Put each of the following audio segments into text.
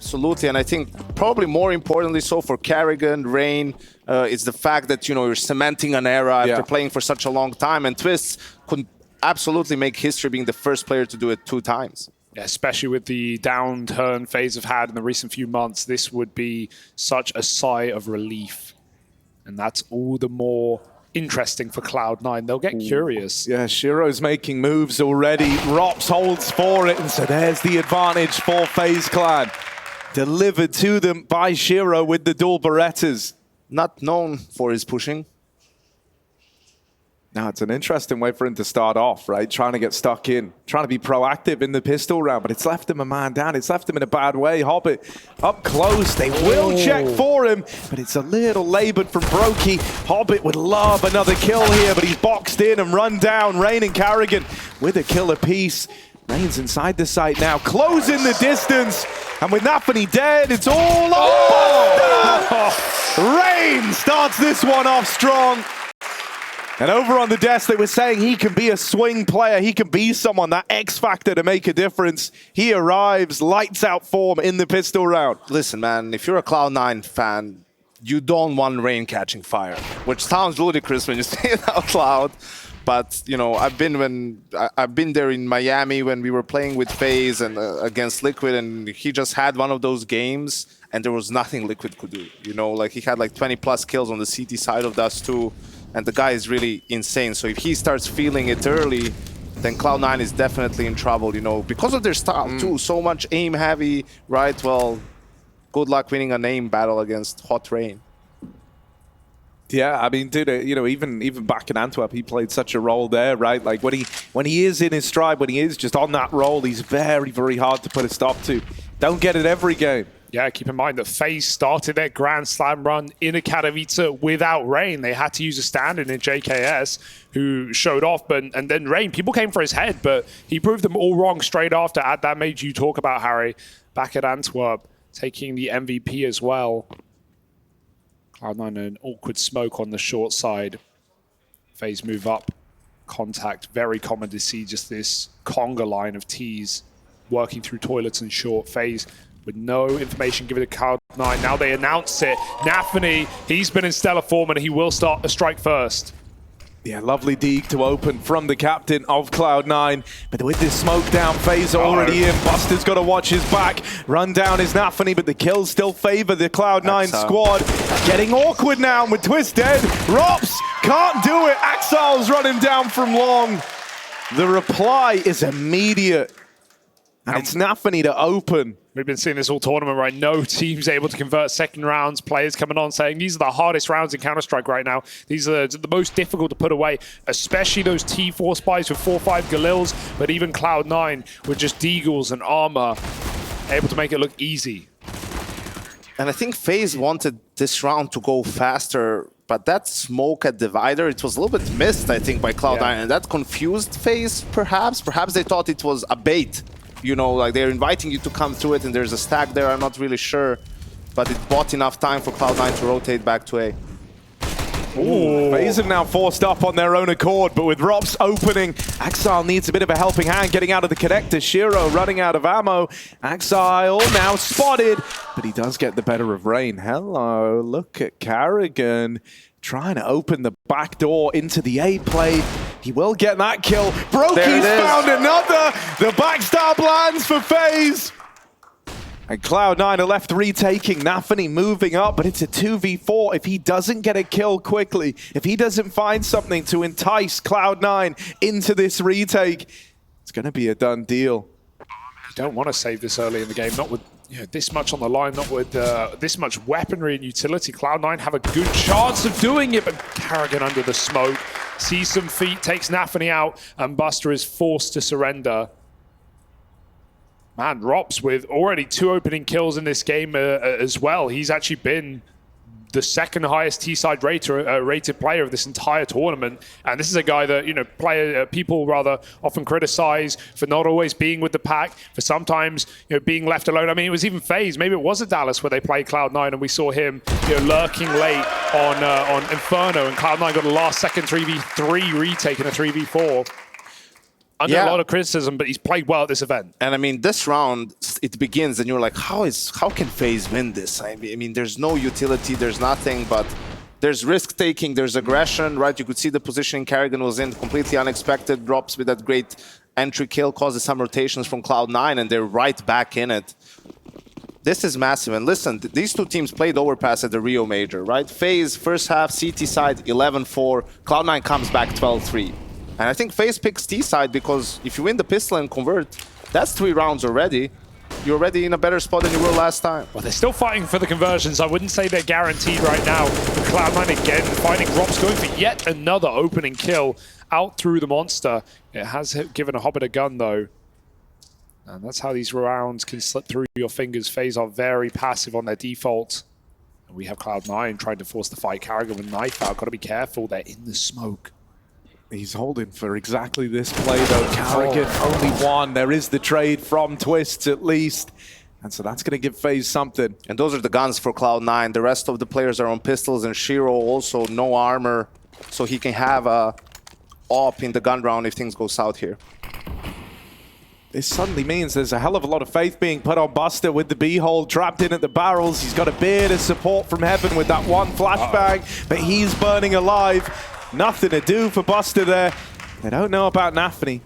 Absolutely, and I think probably more importantly so for karrigan, Rain, it's the fact that, you know, you're cementing an era after playing for such a long time, and Twistzz could absolutely make history being the first player to do it 2 times. Yeah, especially with the downturn FaZe have had in the recent few months, this would be such a sigh of relief. And that's all the more interesting for Cloud9. They'll get curious. Yeah, Shiro's making moves already. ropz holds for it, and so there's the advantage for FaZe Clan. Delivered to them by Shiro with the dual Berettas. Not known for his pushing. Now, it's an interesting way for him to start off, right? Trying to get stuck in, trying to be proactive in the pistol round, but it's left him a man down. It's left him in a bad way. Hobbit up close. They will check for him, but it's a little labored from Brokey. Hobbit would love another kill here, but he's boxed in and run down. Rain and karrigan with a kill apiece. Rain's inside the site now, closing the distance. And with Nafany dead, it's all over. Rain starts this one off strong. And over on the desk, they were saying he can be a swing player. He can be someone, that X factor to make a difference. He arrives, lights out form in the pistol round. Listen, man, if you're a Cloud9 fan, you don't want Rain catching fire, which sounds ludicrous when you say it out loud. But, you know, I've been there in Miami when we were playing with FaZe and against Liquid, and he just had one of those games, and there was nothing Liquid could do. You know, like he had like 20+ kills on the CT side of Dust too. And the guy is really insane. So if he starts feeling it early, then Cloud9 is definitely in trouble, you know, because of their style too. So much aim heavy, right? Well, good luck winning an aim battle against Hot Rain. Yeah, I mean, dude, you know, even back in Antwerp, he played such a role there, right? Like when he is in his stride, when he is just on that role, he's very, very hard to put a stop to. Don't get it every game. Yeah, keep in mind that FaZe started their Grand Slam run in a Katowice without Rain. They had to use a stand-in JKS, who showed off, and then Rain, people came for his head, but he proved them all wrong straight after. That made you talk about Harry back at Antwerp, taking the MVP as well. Cloud9 an awkward smoke on the short side. FaZe move up, contact. Very common to see just this conga line of T's working through toilets and short. FaZe with no information given to Cloud9. Now they announce it. Nafany, he's been in stellar form and he will start a strike first. Yeah, lovely deke to open from the captain of Cloud9. But with this smoke down, FaZe already in. Buster's got to watch his back. Run down is Nafany, but the kills still favor the Cloud9 squad. Getting awkward now with Twistzz dead. ropz can't do it. Axal's running down from long. The reply is immediate. And it's Nafany to open. We've been seeing this all tournament, right? No team's able to convert second rounds. Players coming on saying these are the hardest rounds in Counter-Strike right now. These are the most difficult to put away, especially those T4 spies with 4-5 Galils, but even Cloud9 with just Deagles and armor, able to make it look easy. And I think FaZe wanted this round to go faster, but that smoke at Divider, it was a little bit missed, I think, by Cloud9, and that confused FaZe, perhaps. Perhaps they thought it was a bait. You know, like they're inviting you to come through it and there's a stack there, I'm not really sure. But it bought enough time for Cloud9 to rotate back to A. Ooh. FaZe have now forced up on their own accord, but with ropz opening, Axile needs a bit of a helping hand getting out of the connector. Shiro running out of ammo. Axile now spotted, but he does get the better of Rain. Hello, look at karrigan trying to open the back door into the A play. He will get that kill. Brokey's found another. The backstab lands for FaZe. And Cloud9 are left retaking. Nafany moving up, but it's a 2v4. If he doesn't get a kill quickly, if he doesn't find something to entice Cloud9 into this retake, it's going to be a done deal. You don't want to save this early in the game, not with this much on the line, not with this much weaponry and utility. Cloud9 have a good chance of doing it, but karrigan under the smoke. Sees some feet, takes Nafany out, and Buster is forced to surrender. Man, ropz with already 2 opening kills in this game as well. He's actually been the second highest T-side rated player of this entire tournament. And this is a guy that, people rather often criticize for not always being with the pack, for sometimes, being left alone. I mean, it was even FaZe. Maybe it was at Dallas where they played Cloud9 and we saw him, lurking late on Inferno, and Cloud9 got a last second 3v3 retake in a 3v4. Under a lot of criticism, but he's played well at this event. And I mean, this round, it begins, and you're like, how can FaZe win this? I mean, there's no utility, there's nothing, but there's risk taking, there's aggression, right? You could see the positioning karrigan was in, completely unexpected, drops with that great entry kill, causes some rotations from Cloud9, and they're right back in it. This is massive. And listen, these two teams played Overpass at the Rio Major, right? FaZe, first half, CT side, 11-4. Cloud9 comes back 12-3. And I think FaZe picks T side because if you win the pistol and convert, that's 3 rounds already. You're already in a better spot than you were last time. Well, they're still fighting for the conversions. I wouldn't say they're guaranteed right now. Cloud9 again finding Robs going for yet another opening kill out through the monster. It has given a Hobbit a gun, though. And that's how these rounds can slip through your fingers. FaZe are very passive on their default. And we have Cloud9 trying to force the fight. karrigan with knife out. Got to be careful. They're in the smoke. He's holding for exactly this play, though. karrigan, only one. There is the trade from Twistzz, at least. And so that's going to give FaZe something. And those are the guns for Cloud9. The rest of the players are on pistols, and Shiro also no armor. So he can have a op in the gun round if things go south here. This suddenly means there's a hell of a lot of faith being put on Buster with the B-hole trapped in at the barrels. He's got a bit of support from heaven with that one flashbang, but he's burning alive. Nothing to do for Buster there. They don't know about Nafany.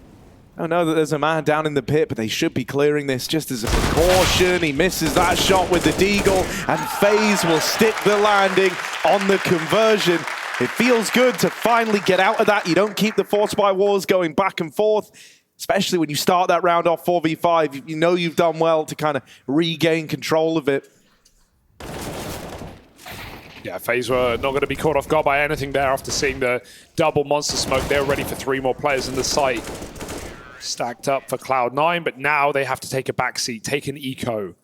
I don't know that there's a man down in the pit, but they should be clearing this just as a precaution. He misses that shot with the deagle, and FaZe will stick the landing on the conversion. It feels good to finally get out of that. You don't keep the force by wars going back and forth, especially when you start that round off 4v5. You know you've done well to kind of regain control of it. Yeah, FaZe were not going to be caught off guard by anything there after seeing the double monster smoke. They're ready for 3 more players in the site. Stacked up for Cloud9, but now they have to take a backseat, take an eco,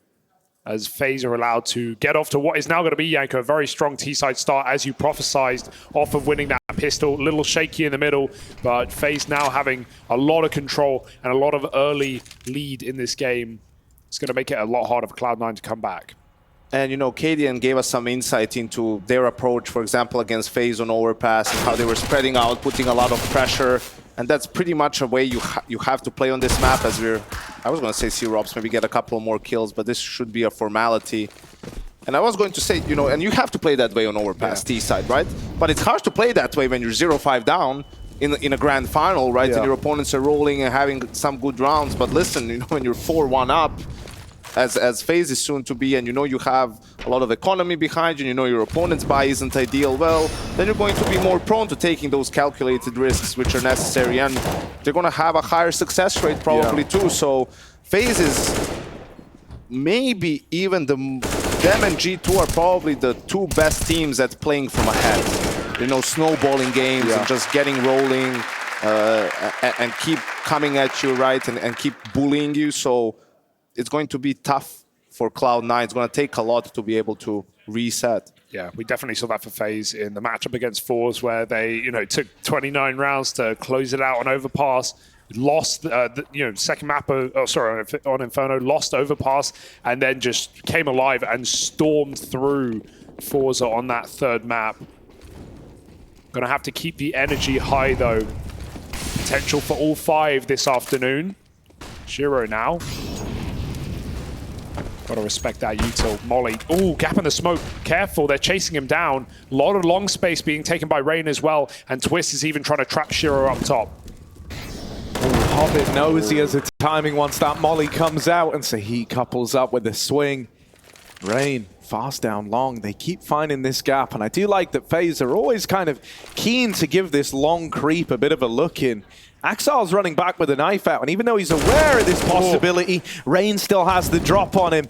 as FaZe are allowed to get off to what is now going to be, Yanko, a very strong T-side start, as you prophesized, off of winning that pistol. A little shaky in the middle, but FaZe now having a lot of control and a lot of early lead in this game. It's going to make it a lot harder for Cloud9 to come back. And, you know, karrigan gave us some insight into their approach, for example, against FaZe on Overpass, and how they were spreading out, putting a lot of pressure. And that's pretty much a way you have to play on this map, as I was going to say C-Robs, maybe get a couple more kills, but this should be a formality. And I was going to say, you know, and you have to play that way on Overpass, T side, right? But it's hard to play that way when you're 0-5 down in a grand final, right? And your opponents are rolling and having some good rounds. But listen, you know, when you're 4-1 up, as FaZe is soon to be, and you know you have a lot of economy behind you, you know your opponent's buy isn't ideal, well, then you're going to be more prone to taking those calculated risks which are necessary, and they're going to have a higher success rate probably too. So FaZe is maybe even them and G2 are probably the 2 best teams at playing from ahead. You know, snowballing games and just getting rolling and keep coming at you, right, and keep bullying you. So it's going to be tough for Cloud9. It's going to take a lot to be able to reset. Yeah, we definitely saw that for FaZe in the matchup against FaZe, where they, you know, took 29 rounds to close it out on Overpass, lost, second map, on Inferno, lost Overpass, and then just came alive and stormed through FaZe on that 3rd map. Going to have to keep the energy high, though. Potential for all 5 this afternoon. Shiro now. Gotta respect that util. Molly. Ooh, gap in the smoke. Careful, they're chasing him down. A lot of long space being taken by Rain as well. And Twistzz is even trying to trap Shiro up top. Ooh, Hobbit knows he has a timing once that Molly comes out, and so he couples up with a swing. Rain, fast down long. They keep finding this gap, and I do like that FaZe are always kind of keen to give this long creep a bit of a look in. Axar's running back with a knife out, and even though he's aware of this possibility, Rain still has the drop on him.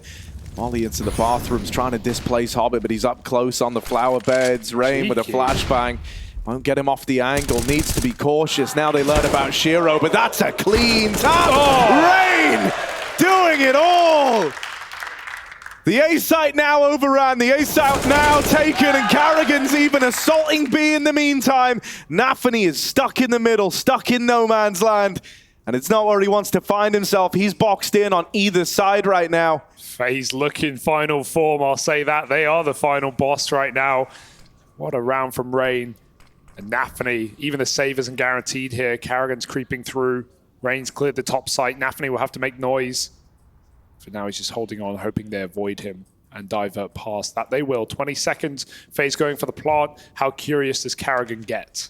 Molly into the bathrooms, trying to displace Hobbit, but he's up close on the flower beds. Rain with a flashbang. Won't get him off the angle, needs to be cautious. Now they learn about Shiro, but that's a clean tap. Rain doing it all. The A site now overran, the A site now taken, and karrigan's even assaulting B in the meantime. Nafany is stuck in the middle, stuck in no man's land, and it's not where he wants to find himself. He's boxed in on either side right now. FaZe looking final form, I'll say that. They are the final boss right now. What a round from Rain. And Nafany, even the save isn't guaranteed here. karrigan's creeping through. Rain's cleared the top site. Nafany will have to make noise. For now, he's just holding on, hoping they avoid him and divert past that. They will. 20 seconds. FaZe going for the plant. How curious does karrigan get?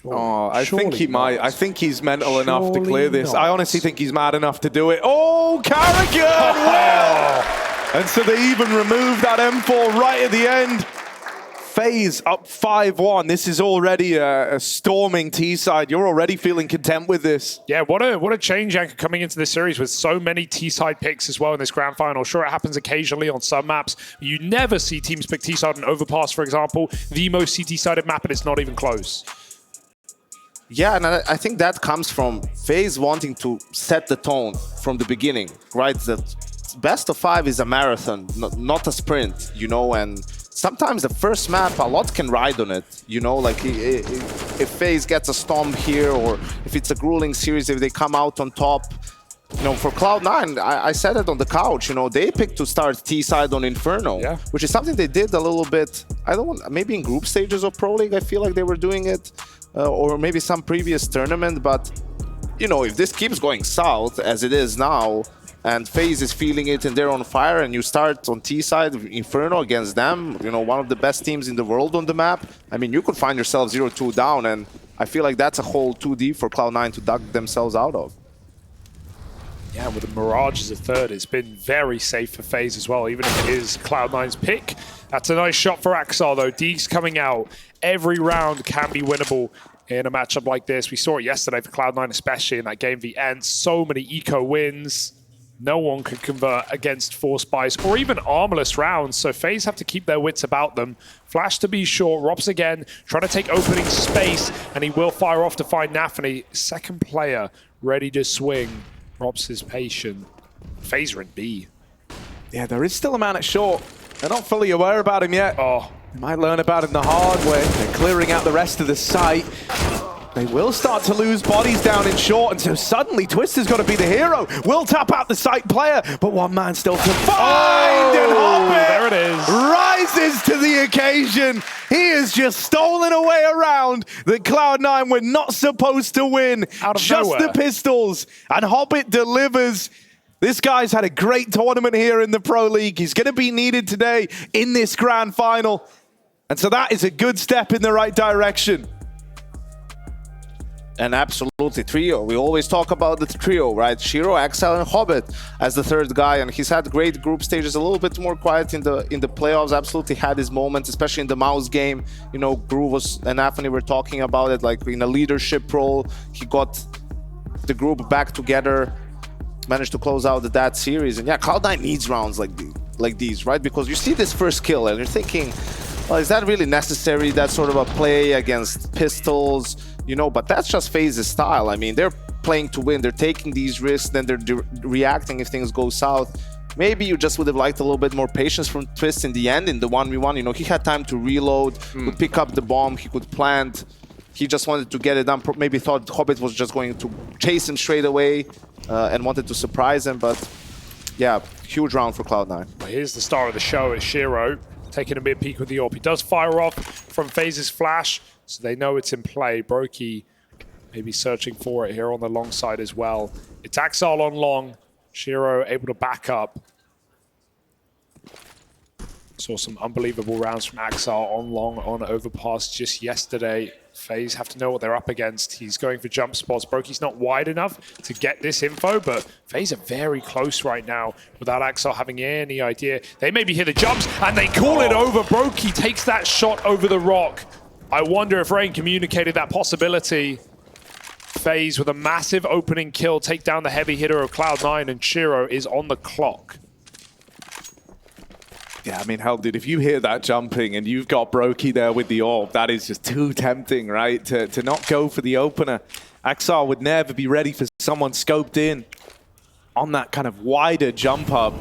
Oh, I think he might. I think he's mental enough to clear this. I honestly think he's mad enough to do it. Oh, karrigan! Wow! And so they even removed that M4 right at the end. FaZe up 5-1. This is already a storming T-side. You're already feeling content with this. Yeah, what a change anchor coming into this series with so many T-side picks as well in this grand final. Sure, it happens occasionally on some maps. You never see teams pick T-side on Overpass, for example. The most CT-sided map, and it's not even close. Yeah, and I think that comes from FaZe wanting to set the tone from the beginning, right? The best of 5 is a marathon, not a sprint, you know, and sometimes the first map, a lot can ride on it, you know, like if FaZe gets a stomp here, or if it's a grueling series, if they come out on top. You know, for Cloud9, I said it on the couch, you know, they picked to start T-side on Inferno, yeah, which is something they did a little bit, maybe in group stages of Pro League, I feel like they were doing it, or maybe some previous tournament, but, you know, if this keeps going south, as it is now, and FaZe is feeling it and they're on fire, and you start on T-side, Inferno against them, you know, one of the best teams in the world on the map, I mean, you could find yourself 0-2 down, and I feel like that's a whole 2D for Cloud9 to duck themselves out of. Yeah, with the Mirage as a third, it's been very safe for FaZe as well, even if it is Cloud9's pick. That's a nice shot for Axar, though. Deegs coming out. Every round can be winnable in a matchup like this. We saw it yesterday for Cloud9, especially in that game v Ents. So many eco wins. No one could convert against Force Spice or even armorless rounds, so FaZe have to keep their wits about them. Flash to be short, Robs again, trying to take opening space, and he will fire off to find Nafany. Second player ready to swing. Robs is patient. FaZe are in B. Yeah, there is still a man at short. They're not fully aware about him yet. Oh, they might learn about him the hard way. They're clearing out the rest of the site. They will start to lose bodies down in short, and so suddenly Twistzz has got to be the hero. Will tap out the site player, but one man still to find, and Hobbit there it is. Rises to the occasion. He has just stolen away a round that Cloud9 were not supposed to win. Out of just nowhere. the pistols, and Hobbit delivers. This guy's had a great tournament here in the Pro League. He's going to be needed today in this grand final, and so that is a good step in the right direction. And absolutely, trio. We always talk about the trio, right? Shiro, Axel, and Hobbit as the third guy, and he's had great group stages. A little bit more quiet in the playoffs. Absolutely had his moments, especially in the mouse game. You know, Groove and Nafany were talking about it, like in a leadership role. He got the group back together, managed to close out that series. And yeah, Cloud9 needs rounds like these, right? Because you see this first kill, and you're thinking, well, is that really necessary? That sort of a play against pistols. You know, but that's just FaZe's style. I mean, they're playing to win. They're taking these risks, then they're reacting if things go south. Maybe you just would have liked a little bit more patience from Twistzz in the end, in the 1v1. You know, he had time to reload, could pick up the bomb, he could plant. He just wanted to get it done. Maybe thought Hobbit was just going to chase him straight away and wanted to surprise him. But yeah, huge round for Cloud9. Well, here's the star of the show. It's Shiro taking a mid peek with the AWP. He does fire off from FaZe's flash, so they know it's in play. Brokey maybe searching for it here on the long side as well. It's Axal on long. Shiro able to back up. Saw some unbelievable rounds from Axal on long on Overpass just yesterday. FaZe have to know what they're up against. He's going for jump spots. Brokey's not wide enough to get this info, but FaZe are very close right now without Axel having any idea. They maybe hear the jumps and they call it over. Brokey takes that shot over the rock. I wonder if Rain communicated that possibility. FaZe with a massive opening kill, take down the heavy hitter of Cloud9, and Shiro is on the clock. Yeah, I mean, hell, dude, if you hear that jumping and you've got Brokey there with the AWP, that is just too tempting, right? To not go for the opener. Axar would never be ready for someone scoped in on that kind of wider jump up.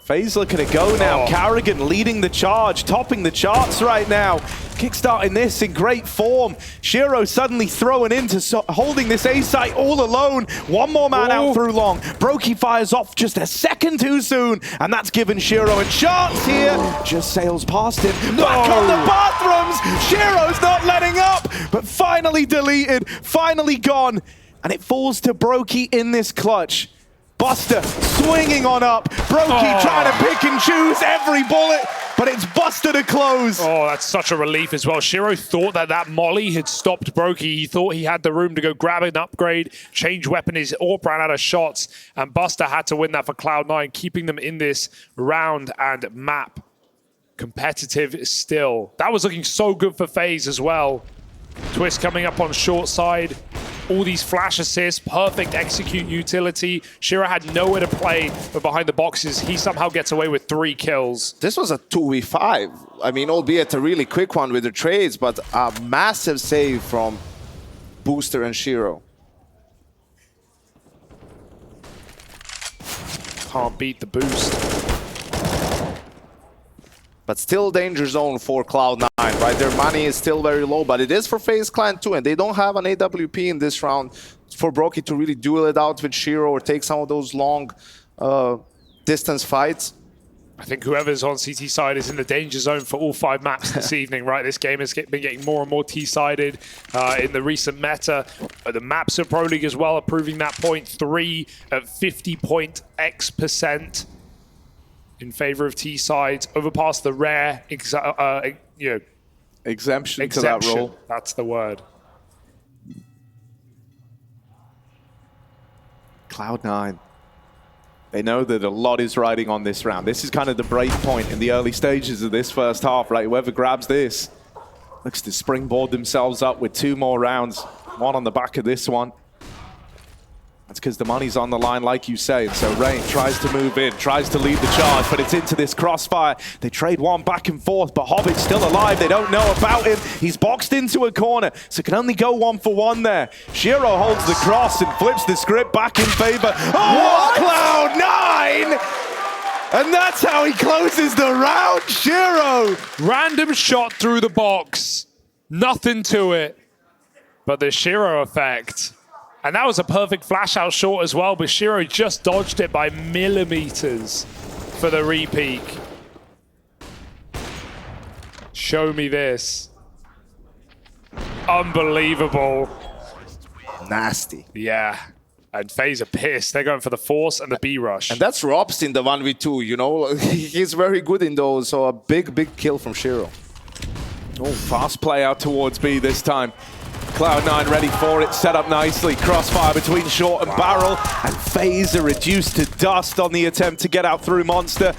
FaZe looking to go now. karrigan leading the charge, topping the charts right now. Kickstarting this in great form. Shiro suddenly throwing into holding this A site all alone. One more man out through long. Brokey fires off just a second too soon, and that's given Shiro a chance here. Just sails past him. Back on the bathrooms. Shiro's not letting up, but finally deleted, finally gone. And it falls to Brokey in this clutch. Buster swinging on up. Brokey trying to pick and choose every bullet, but it's Buster to close. Oh, that's such a relief as well. Shiro thought that molly had stopped Brokey. He thought he had the room to go grab an upgrade, change weapon. His AWP ran out of shots, and Buster had to win that for Cloud9, keeping them in this round and map competitive still. That was looking so good for FaZe as well. Twistzz coming up on short side. All these flash assists, perfect execute utility. Shiro had nowhere to play, but behind the boxes, he somehow gets away with 3 kills. This was a 2v5. I mean, albeit a really quick one with the trades, but a massive save from Booster and Shiro. Can't beat the boost. But still danger zone for Cloud9, right? Their money is still very low, but it is for FaZe Clan too, and they don't have an AWP in this round for Brokey to really duel it out with Shiro or take some of those long distance fights. I think whoever's on CT side is in the danger zone for all 5 maps this evening, right? This game has been getting more and more T-sided in the recent meta. The maps of Pro League as well are proving that point. 3 at 50.x% in favor of T-sides. Overpass the rare exemption to that rule. That's the word. Cloud9. They know that a lot is riding on this round. This is kind of the break point in the early stages of this first half, right? Whoever grabs this looks to springboard themselves up with 2 more rounds. 1 on the back of this one. That's because the money's on the line, like you say. And so Rain tries to move in, tries to lead the charge, but it's into this crossfire. They trade one back and forth, but Hobbit's still alive. They don't know about him. He's boxed into a corner, so can only go 1 for 1 there. Shiro holds the cross and flips the script back in favor. Oh, Cloud9! And that's how he closes the round, Shiro! Random shot through the box. Nothing to it. But the Shiro effect. And that was a perfect flash out short as well, but Shiro just dodged it by millimeters for the repeak. Show me this. Unbelievable. Nasty. Yeah. And FaZe are pissed. They're going for the force and the B rush. And that's Robst in the 1v2, you know? He's very good in those, so a big kill from Shiro. Oh, fast play out towards B this time. Cloud9 ready for it, set up nicely. Crossfire between short and barrel, and FaZe are reduced to dust on the attempt to get out through Monster.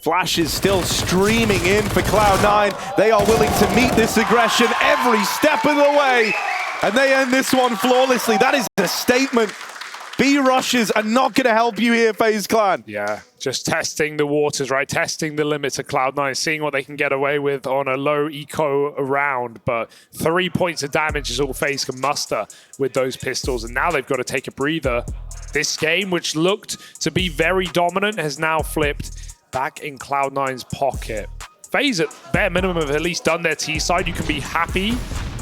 Flash is still streaming in for Cloud9. They are willing to meet this aggression every step of the way, and they end this one flawlessly. That is a statement. B rushes are not going to help you here, FaZe Clan. Yeah, just testing the waters, right? Testing the limits of Cloud9, seeing what they can get away with on a low eco round. But 3 points of damage is all FaZe can muster with those pistols. And now they've got to take a breather. This game, which looked to be very dominant, has now flipped back in Cloud9's pocket. FaZe, at bare minimum, have at least done their T side. You can be happy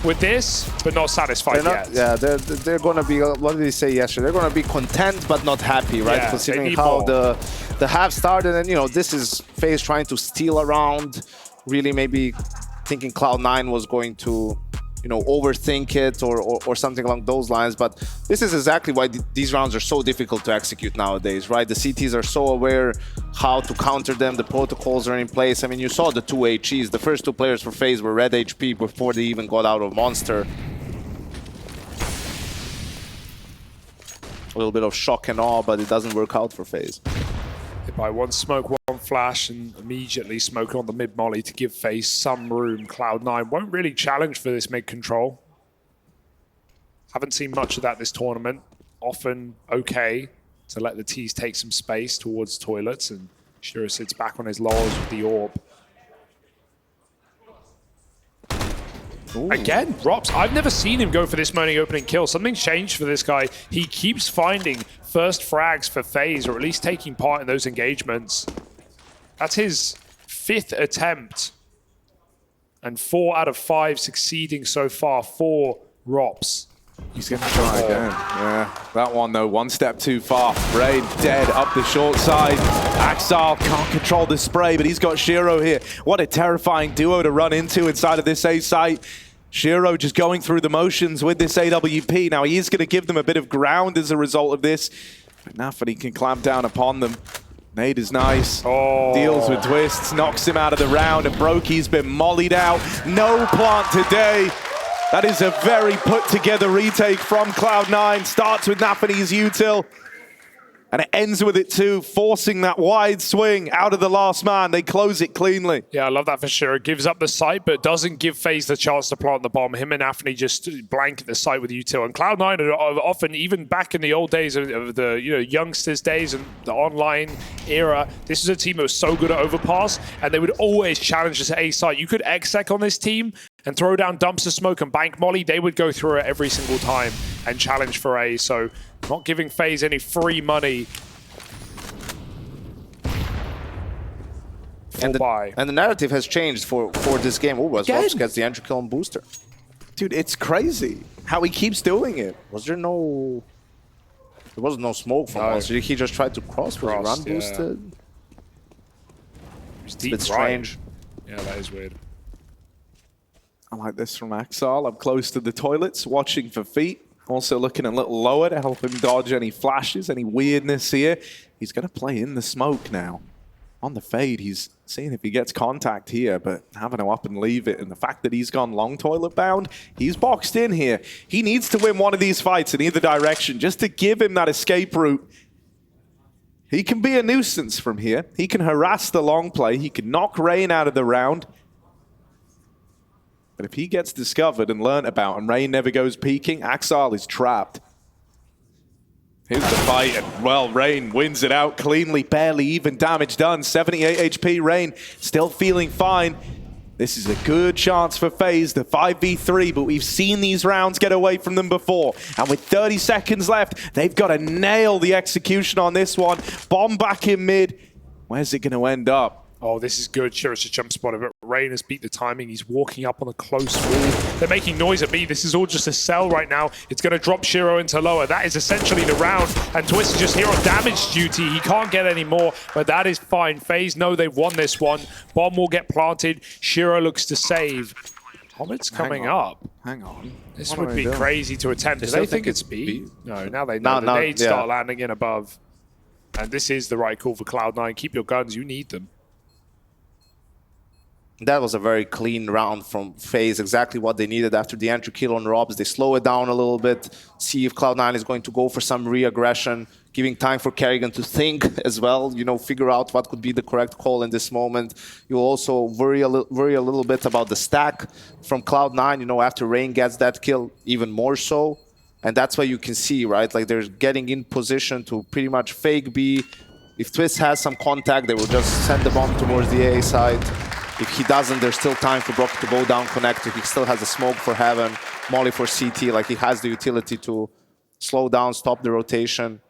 with this, but not satisfied yet. Yeah, they're going to be, what did they say yesterday? They're going to be content but not happy, right? Yeah, considering how the half started, and, you know, this is FaZe trying to steal around, really maybe thinking Cloud9 was going to, you know, overthink it or something along those lines. But this is exactly why these rounds are so difficult to execute nowadays, right? The CTs are so aware how to counter them. The protocols are in place. I mean, you saw the 2 HEs. The first 2 players for FaZe were red HP before they even got out of Monster. A little bit of shock and awe, but it doesn't work out for FaZe. Hit by 1 smoke, 1 flash, and immediately smoke on the mid molly to give FaZe some room. Cloud9 won't really challenge for this mid control. Haven't seen much of that this tournament. Often okay to let the T's take some space towards toilets, and Shiro sits back on his laurels with the orb. Ooh. Again, Rops, I've never seen him go for this morning opening kill. Something's changed for this guy. He keeps finding first frags for FaZe, or at least taking part in those engagements. That's his 5th attempt. And 4 out of 5 succeeding so far for Rops. He's going to try again. Yeah, that one though, 1 step too far. Rain dead up the short side. Axal can't control the spray, but he's got Shiro here. What a terrifying duo to run into inside of this A site. Shiro just going through the motions with this AWP. Now he is going to give them a bit of ground as a result of this. But Nafany can clamp down upon them. Nade is nice. Oh. Deals with Twistzz, knocks him out of the round, and Brokey's been mollied out. No plant today. That is a very put-together retake from Cloud9. Starts with Nafany's util. And it ends with it too, forcing that wide swing out of the last man. They close it cleanly. Yeah, I love that for sure. It gives up the site, but doesn't give FaZe the chance to plant the bomb. Him and Nafany just blanket the site with util. And Cloud9 are often, even back in the old days of the youngsters days and the online era, this was a team that was so good at Overpass, and they would always challenge us at A site. You could exec on this team and throw down dumps of smoke and bank molly. They would go through it every single time and challenge for A. So not giving FaZe any free money. And the narrative has changed for this game. Oh, as Robs gets the entry kill on booster. Dude, it's crazy how he keeps doing it. Was there no... There was no smoke from us. He just tried to cross with run boosted. It's deep It's strange. Yeah, that is weird. I like this from Axal. I'm close to the toilets, watching for feet. Also looking a little lower to help him dodge any flashes, any weirdness here. He's going to play in the smoke now. On the fade, he's seeing if he gets contact here, but having to up and leave it. And the fact that he's gone long toilet bound, he's boxed in here. He needs to win one of these fights in either direction just to give him that escape route. He can be a nuisance from here. He can harass the long play. He can knock Rain out of the round. But if he gets discovered and learnt about and Rain never goes peeking, Axal is trapped. Here's the fight, and well, Rain wins it out cleanly, barely even damage done. 78 HP, Rain still feeling fine. This is a good chance for FaZe, the 5v3, but we've seen these rounds get away from them before. And with 30 seconds left, they've got to nail the execution on this one. Bomb back in mid. Where's it going to end up? Oh, this is good. Shiro's just jump spotted, but Rain has beat the timing. He's walking up on a close wall. They're making noise at me. This is all just a sell right now. It's going to drop Shiro into lower. That is essentially the round. And Twistzz is just here on damage duty. He can't get any more, but that is fine. FaZe know they've won this one. Bomb will get planted. Shiro looks to save. Hobbit's coming up. Hang on. This would be crazy to attempt. Do they think it's B? No, now they know. The nades start landing in above. And this is the right call for Cloud9. Keep your guns. You need them. That was a very clean round from FaZe, exactly what they needed after the entry kill on Robs. They slow it down a little bit, see if Cloud9 is going to go for some re-aggression, giving time for karrigan to think as well, you know, figure out what could be the correct call in this moment. You also worry a little bit about the stack from Cloud9, you know, after Rain gets that kill, even more so. And that's why you can see, right, like they're getting in position to pretty much fake B. If Twistzz has some contact, they will just send the bomb towards the A side. If he doesn't, there's still time for Brock to go down connector. He still has a smoke for Heaven, Molly for CT. Like, he has the utility to slow down, stop the rotation.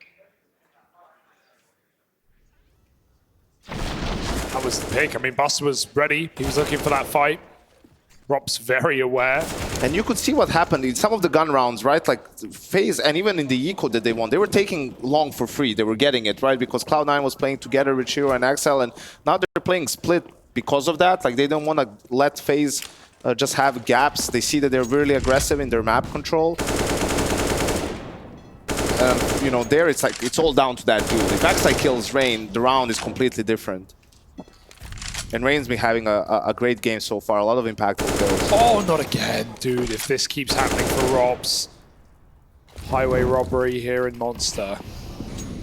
That was the pick. I mean, Buster was ready. He was looking for that fight. Rob's very aware. And you could see what happened in some of the gun rounds, right? Like, FaZe, and even in the eco that they won, they were taking long for free. They were getting it, right? Because Cloud9 was playing together with Shiro and Axel, and now they're playing split. Because of that, like, they don't want to let FaZe just have gaps. They see that they're really aggressive in their map control. You know, there it's like, it's all down to that dude. If Axel kills Rain, the round is completely different. And Rain's been having a great game so far, a lot of impactful kills. Oh, not again, dude. If this keeps happening for Robs. Highway robbery here in Monster.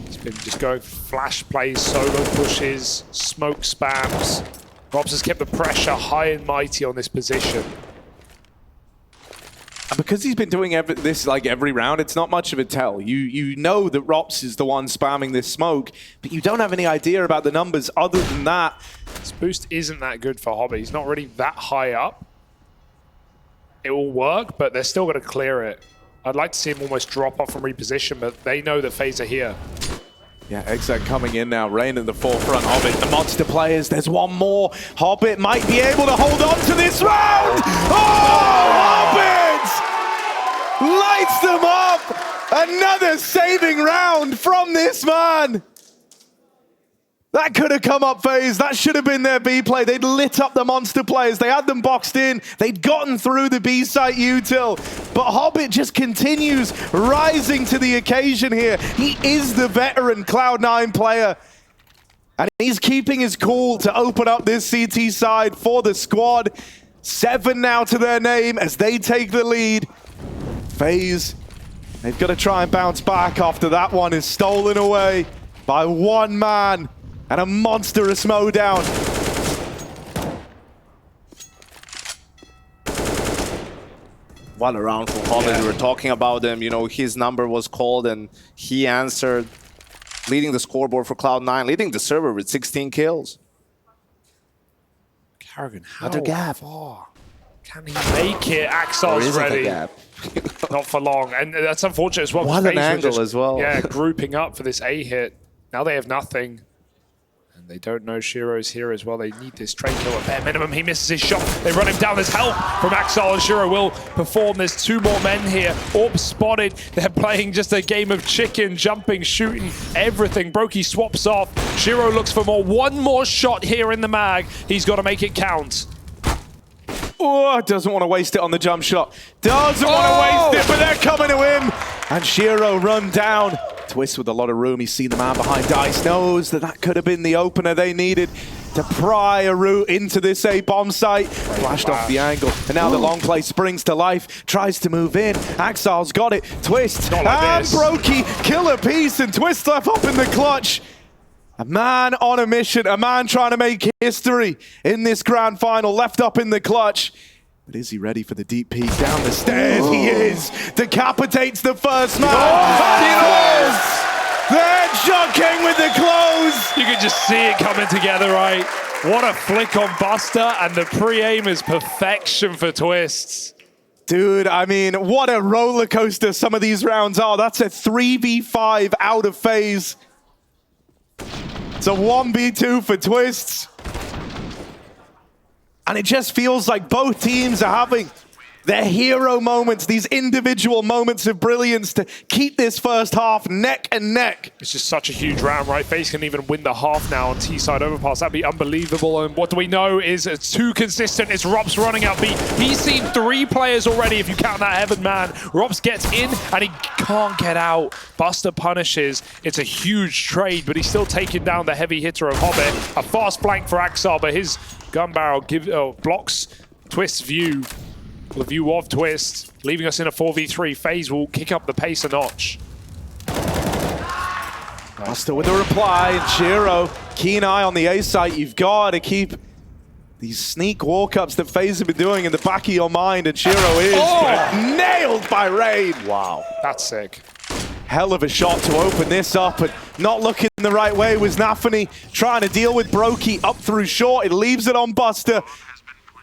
He's been just going flash plays, solo pushes, smoke spams. Robs has kept the pressure high and mighty on this position. And because he's been doing this like every round, it's not much of a tell. You know that Robs is the one spamming this smoke, but you don't have any idea about the numbers other than that. This boost isn't that good for Hobby. He's not really that high up. It will work, but they're still going to clear it. I'd like to see him almost drop off and reposition, but they know that FaZe are here. Yeah, Exec coming in now, Rain at the forefront of it. The monster players, there's one more. Hobbit might be able to hold on to this round. Oh, Hobbit! Lights them up! Another saving round from this man! That could have come up FaZe. That should have been their B play. They'd lit up the monster players. They had them boxed in. They'd gotten through the B site util. But Hobbit just continues rising to the occasion here. He is the veteran Cloud9 player. And he's keeping his cool to open up this CT side for the squad. 7 now to their name as they take the lead. FaZe, they've got to try and bounce back after that one is stolen away by one man and a monstrous mowdown. What a round for Hobbit. We were talking about him, you know, his number was called and he answered, leading the scoreboard for Cloud9, leading the server with 16 kills. karrigan, how Another gap. far can he make it? Axel's ready. Not for long. And that's unfortunate as well. What FaZe an were angle just, as well. Yeah, grouping up for this A hit. Now they have nothing. And they don't know Shiro's here as well. They need this trade kill at bare minimum. He misses his shot. They run him down. There's help from Axel, and Shiro will perform. There's 2 more men here. Orb spotted. They're playing just a game of chicken, jumping, shooting, everything. Brokey swaps off. Shiro looks for more. One more shot here in the mag. He's got to make it count. Oh, doesn't want to waste it on the jump shot. Doesn't want to waste it, but they're coming to him. And Shiro run down. Twistzz with a lot of room. He's seen the man behind Dice. Knows that that could have been the opener they needed to pry a route into this A bomb site. Flashed off the angle. And now the long play springs to life. Tries to move in. Axel's got it. Twistzz and Brokey kill a piece. And Twistzz left up in the clutch. A man on a mission, a man trying to make history in this grand final, left up in the clutch. But is he ready for the deep peek down the stairs? He is. Decapitates the first man. They're jockeying with the close. You can just see it coming together, right? What a flick on Buster, and the pre-aim is perfection for Twistzz. Dude, I mean, what a roller coaster some of these rounds are. That's a 3v5 out of FaZe. It's a 1v2 for Twistzz. And it just feels like both teams are having their hero moments, these individual moments of brilliance to keep this first half neck and neck. It's just such a huge round, right? FaZe can even win the half now on T-side Overpass. That'd be unbelievable. And what do we know is it's too consistent. It's Rops running out B. He's seen 3 players already, if you count that Heaven man. Rops gets in, and he can't get out. Buster punishes. It's a huge trade, but he's still taking down the heavy hitter of Hobbit. A fast flank for Axel, but his gun barrel blocks Twistz's view. The view of Twistzz, leaving us in a 4v3. FaZe will kick up the pace a notch. Buster with a reply, and Shiro, keen eye on the A site. You've got to keep these sneak walk-ups that FaZe have been doing in the back of your mind, and Shiro is nailed by Rain. Wow, that's sick. Hell of a shot to open this up, and not looking the right way was Nafany, trying to deal with Brokey up through short. It leaves it on Buster.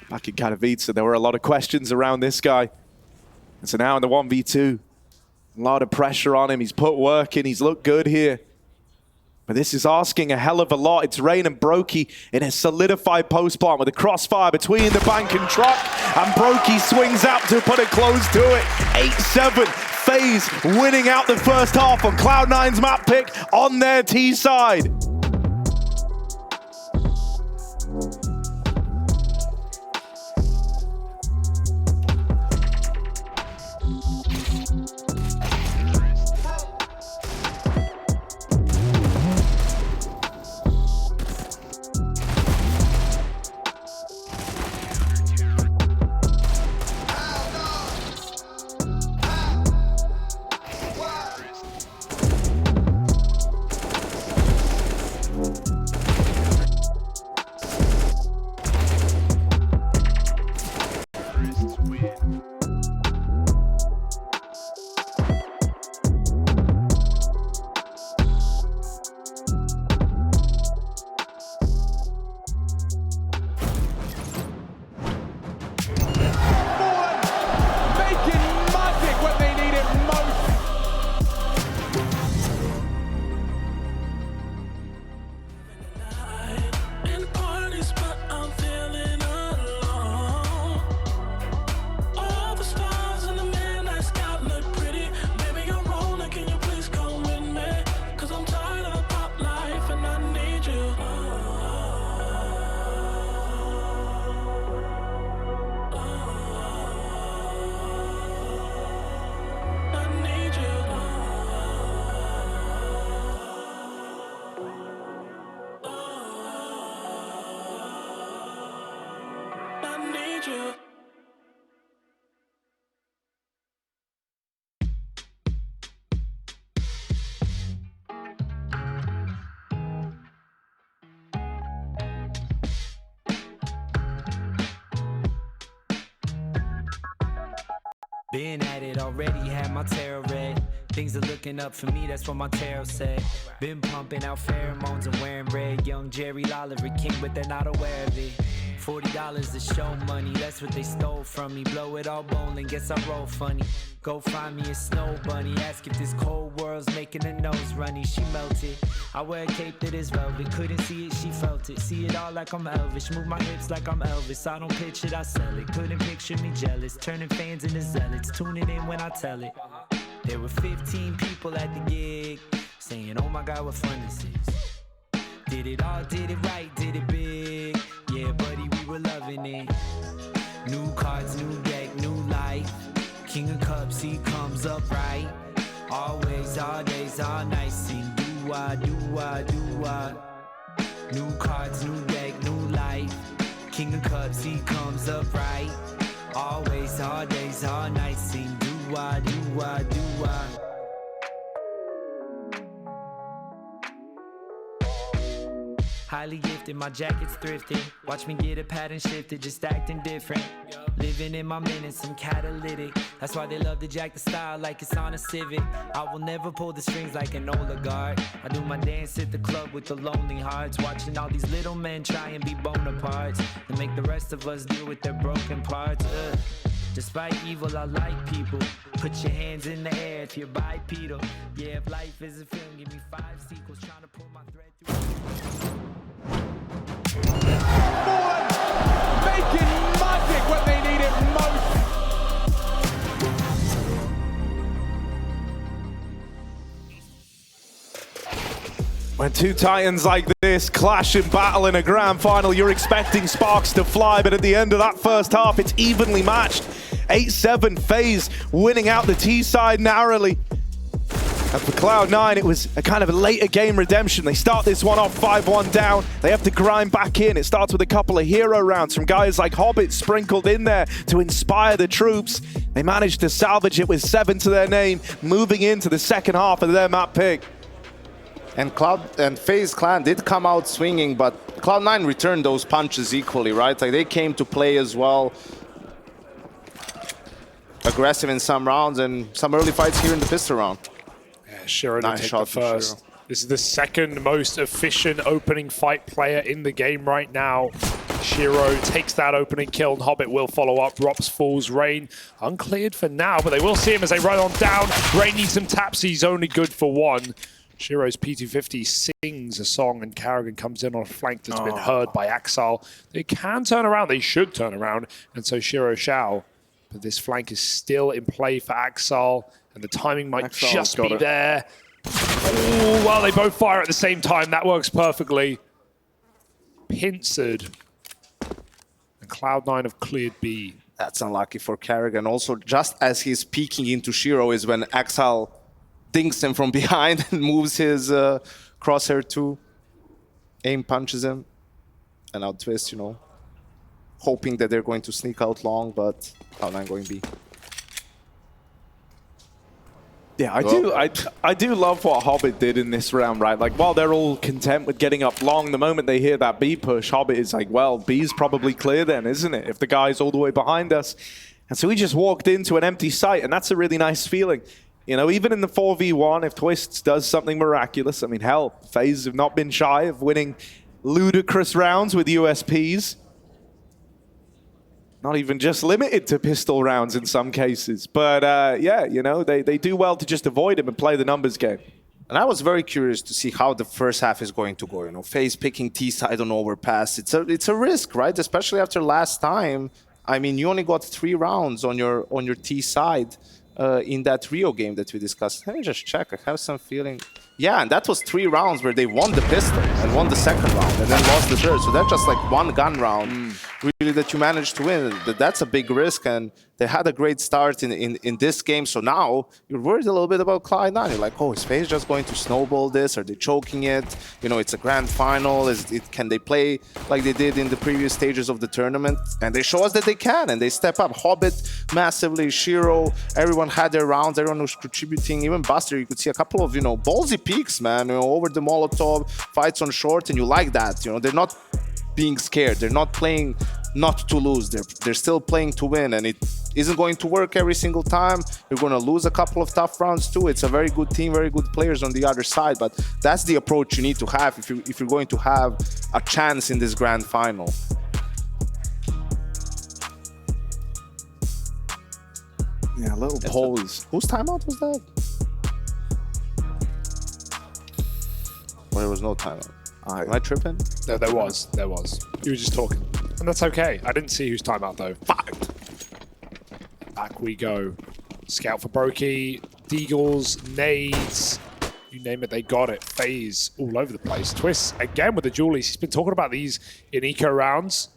Back in Katowice, there were a lot of questions around this guy. And so now in the 1v2, a lot of pressure on him. He's put work in. He's looked good here. But this is asking a hell of a lot. It's Rain and Brokey in a solidified post plant with a crossfire between the bank and truck. And Brokey swings out to put a close to it. 8-7. FaZe winning out the first half on Cloud9's map pick on their T side. Been at it already, had my tarot read. Things are looking up for me, that's what my tarot said. Been pumping out pheromones and wearing red. Young Jerry Lawler, a king, but they're not aware of it. $40 to show money, that's what they stole from me. Blow it all bowling, guess I roll funny. Go find me a snow bunny, ask if this cold world's making her nose runny. She melted, I wear a cape that is velvet. Couldn't see it, she felt it. See it all like I'm Elvis, move my hips like I'm Elvis. I don't pitch it, I sell it. Couldn't picture me jealous, turning fans into zealots. Tuning in when I tell it. There were 15 people at the gig, saying, oh my God, what fun this is. Did it all, did it right, did it big. Yeah, buddy, we were loving it. New cards, new deck, new life. King of Cups, he comes up right. Always, all days, all nights. Sing do-wah, do-wah, do-wah. New cards, new deck, new life. King of Cups, he comes up right. Always, all days, all nights. Sing do-wah, do-wah, do-wah. Highly gifted, my jacket's thrifted. Watch me get a pattern shifted, just acting different. Living in my minutes, I'm catalytic. That's why they love to jack the style like it's on a Civic. I will never pull the strings like an oligarch. I do my dance at the club with the lonely hearts. Watching all these little men try and be Bonapartes and make the rest of us deal with their broken parts. Despite evil, I like people. Put your hands in the air if you're bipedal. Yeah, if life is a film, give me 5 sequels. Trying to pull my thread through. Making magic when they need it most. When two titans like this clash in battle in a grand final, you're expecting sparks to fly, but at the end of that first half, it's evenly matched. 8-7 FaZe winning out the T side narrowly. And for Cloud9, it was a kind of a later game redemption. They start this one off 5-1 down. They have to grind back in. It starts with a couple of hero rounds from guys like Hobbit sprinkled in there to inspire the troops. They managed to salvage it with 7 to their name, moving into the second half of their map pick. And FaZe Clan did come out swinging, but Cloud9 returned those punches equally, right? Like they came to play as well. Aggressive in some rounds and some early fights here in the pistol round. Shiro Nice take shot the from first. Shiro. This is the second most efficient opening fight player in the game right now. Shiro takes that opening kill, and Hobbit will follow up. Rops falls, Rain uncleared for now, but they will see him as they run on down. Rain needs some taps, he's only good for 1. Shiro's P250 sings a song, and karrigan comes in on a flank that's been heard by Axal. They can turn around, they should turn around, and so Shiro shall. But this flank is still in play for Axal. And the timing might just be there. Ooh, well, they both fire at the same time. That works perfectly. Pincered. And Cloud9 have cleared B. That's unlucky for karrigan. Also, just as he's peeking into Shiro is when Axal dinks him from behind and moves his crosshair too. Aim punches him. And now Twistzz, you know, hoping that they're going to sneak out long, but Cloud9 going B. Yeah, I do love what Hobbit did in this round, right? Like, while they're all content with getting up long, the moment they hear that B push, Hobbit is like, well, B's probably clear then, isn't it? If the guy's all the way behind us. And so he just walked into an empty site, and that's a really nice feeling. You know, even in the 4v1, if Twistzz does something miraculous, I mean, hell, FaZe have not been shy of winning ludicrous rounds with USPs. Not even just limited to pistol rounds in some cases. But yeah, you know, they do well to just avoid him and play the numbers game. And I was very curious to see how the first half is going to go. You know, FaZe picking T side on Overpass. It's a risk, right? Especially after last time. I mean, you only got 3 rounds on your T side in that Rio game that we discussed. Let me just check. I have some feeling. Yeah, and that was 3 rounds where they won the pistol and won the second round and then lost the third. So that's just like 1 gun round, really, that you managed to win. That's a big risk, and they had a great start in this game. So now you're worried a little bit about Cloud9. You're like, oh, is FaZe just going to snowball this? Are they choking it? You know, it's a grand final. Can they play like they did in the previous stages of the tournament? And they show us that they can, and they step up. Hobbit massively, Shiro, everyone had their rounds. Everyone was contributing. Even Buster, you could see a couple of, you know, ballsy peaks, man, you know, over the Molotov, fights on short, and you like that. You know, they're not being scared. They're not playing not to lose. They're still playing to win, and isn't going to work every single time. You're going to lose a couple of tough rounds too. It's a very good team, very good players on the other side, but that's the approach you need to have if you're going to have a chance in this grand final. Yeah, a little pause. Whose timeout was that? Well, there was no timeout. Am I tripping? No, there was. There was. You were just talking. And that's okay. I didn't see whose timeout, though. Fuck. Back we go. Scout for Brokey. Deagles, nades. You name it, they got it. FaZe all over the place. Twistzz, again with the Julies. He's been talking about these in eco rounds.